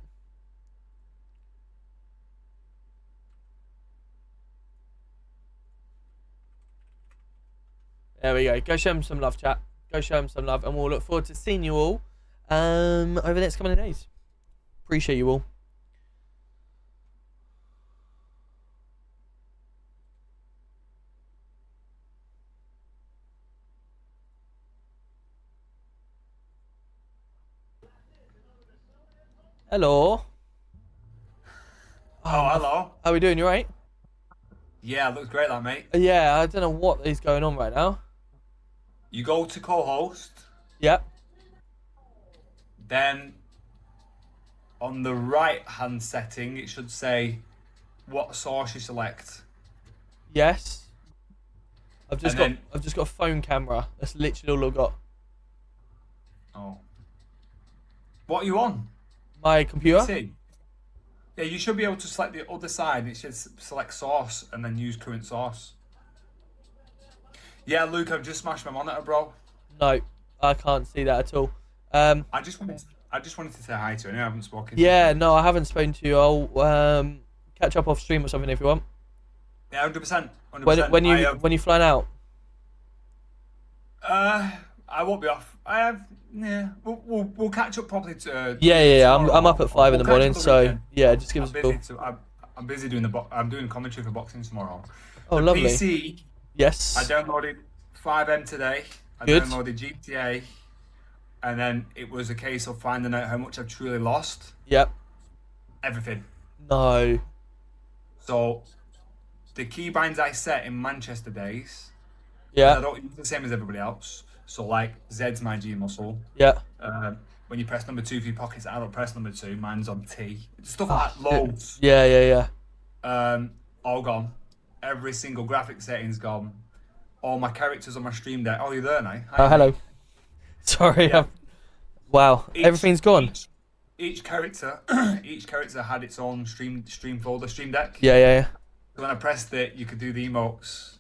There we go. Go show him some love, chat. Go show him some love. And we'll look forward to seeing you all over the next couple of days. Appreciate you all. Hello. Oh, hello. How we doing? You right? Yeah, looks great, that mate. Yeah, I don't know what is going on right now. You go to co-host. Yep. Then on the right-hand setting, it should say what source you select. Yes. I've just got a phone camera. That's literally all I've got. Oh. What are you on? My computer. PC? Yeah, you should be able to select the other side. It should select source and then use current source. Yeah, Luke, I've just smashed my monitor, bro. No, I can't see that at all. I just wanted to say hi to you. I haven't spoken. Yeah, no, I haven't spoken to you. I'll catch up off stream or something if you want. Yeah, 100%. 100%. When you flying out? I won't be off. Yeah, we'll catch up properly. Yeah. I'm up at 5 in the morning, so yeah, just give us a call. I'm busy doing I'm doing commentary for boxing tomorrow. Oh, lovely. PC. Yes. I downloaded FiveM today. I downloaded GTA, and then it was a case of finding out how much I've truly lost. Yep. Everything. No. So, the keybinds I set in Manchester days. Yeah. I don't use the same as everybody else. So, like Z's my G muscle. Yeah. When you press number 2 for your pockets, I don't press number 2. Mine's on T. Stuff like that, loads. Yeah. All gone. Every single graphic setting's gone. All my characters on my stream deck. Oh, you're there now. Oh, hello. Sorry. Yeah. Wow. Everything's gone. Each character had its own stream folder, stream deck. Yeah. When I pressed it, you could do the emotes.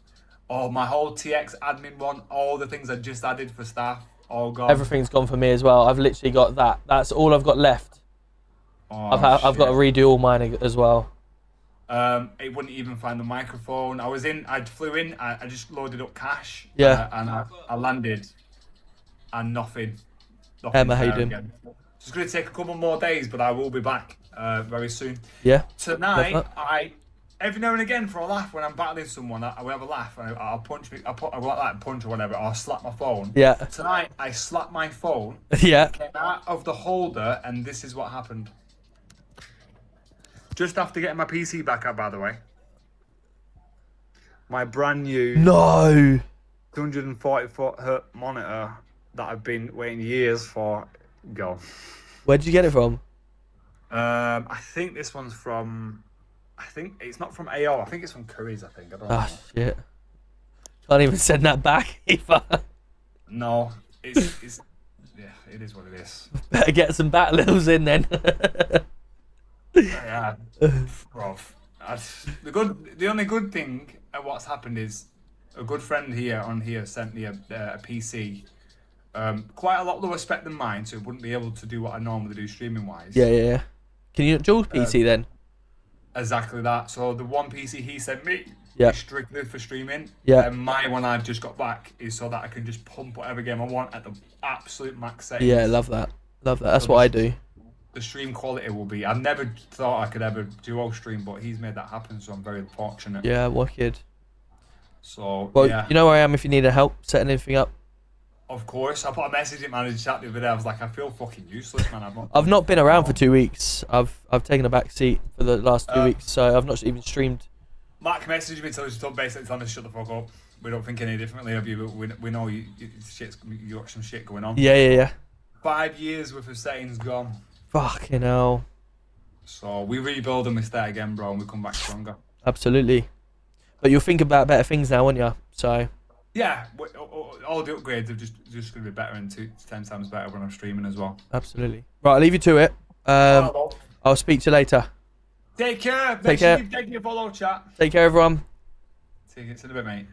Oh, my whole TX admin one, all the things I just added for staff, all gone. Everything's gone for me as well. I've literally got that. That's all I've got left. Oh, I've got to redo all mine as well. It wouldn't even find the microphone. I flew in, I just loaded up cash. Yeah. And I landed, and nothing. Emma, how you doing? Again. It's going to take a couple more days, but I will be back very soon. Yeah. Tonight, every now and again for a laugh, when I'm battling someone, I will have a laugh. I'll punch or whatever, or I'll slap my phone. Yeah. Tonight, I slapped my phone. Yeah. Came out of the holder, and this is what happened. Just after getting my PC back up, by the way. My brand new 240-foot monitor that I've been waiting years for. Go. Where did you get it from? I think this one's from. I think it's not from AO. I think it's from Curry's. I don't know. Ah, shit. Can't even send that back either. No, it's yeah, it is what it is. Better get some battles in then. Yeah, bro. The only good thing at what's happened is a good friend here sent me a PC. Quite a lot lower spec than mine, so it wouldn't be able to do what I normally do streaming wise. Yeah. Can you dual PC then? Exactly that. So the one PC he sent me is strictly for streaming. Yeah. And my one I've just got back is so that I can just pump whatever game I want at the absolute max settings. Yeah, love that. That's what I do. The stream quality will be. I never thought I could ever duo stream, but he's made that happen, so I'm very fortunate. Yeah, wicked. So, well, yeah. You know where I am if you need help setting anything up. Of course. I put a message in manager chat the other day. I was like, I feel fucking useless, man. I've not been around for 2 weeks. I've taken a back seat for the last 2 weeks, so I've not even streamed. Mark messaged me basically telling us shut the fuck up. We don't think any differently of you, but we know you got some shit going on. Yeah. 5 years worth of settings gone. Fucking hell. So we rebuild and we start again, bro, and we come back stronger. Absolutely. But you'll think about better things now, won't you? So. Yeah, all the upgrades are just going to be better and 10 times better when I'm streaming as well. Absolutely. Right, I'll leave you to it. I'll speak to you later. Take care. Make sure you take your follow, chat. Take care, everyone. See you in a bit, mate.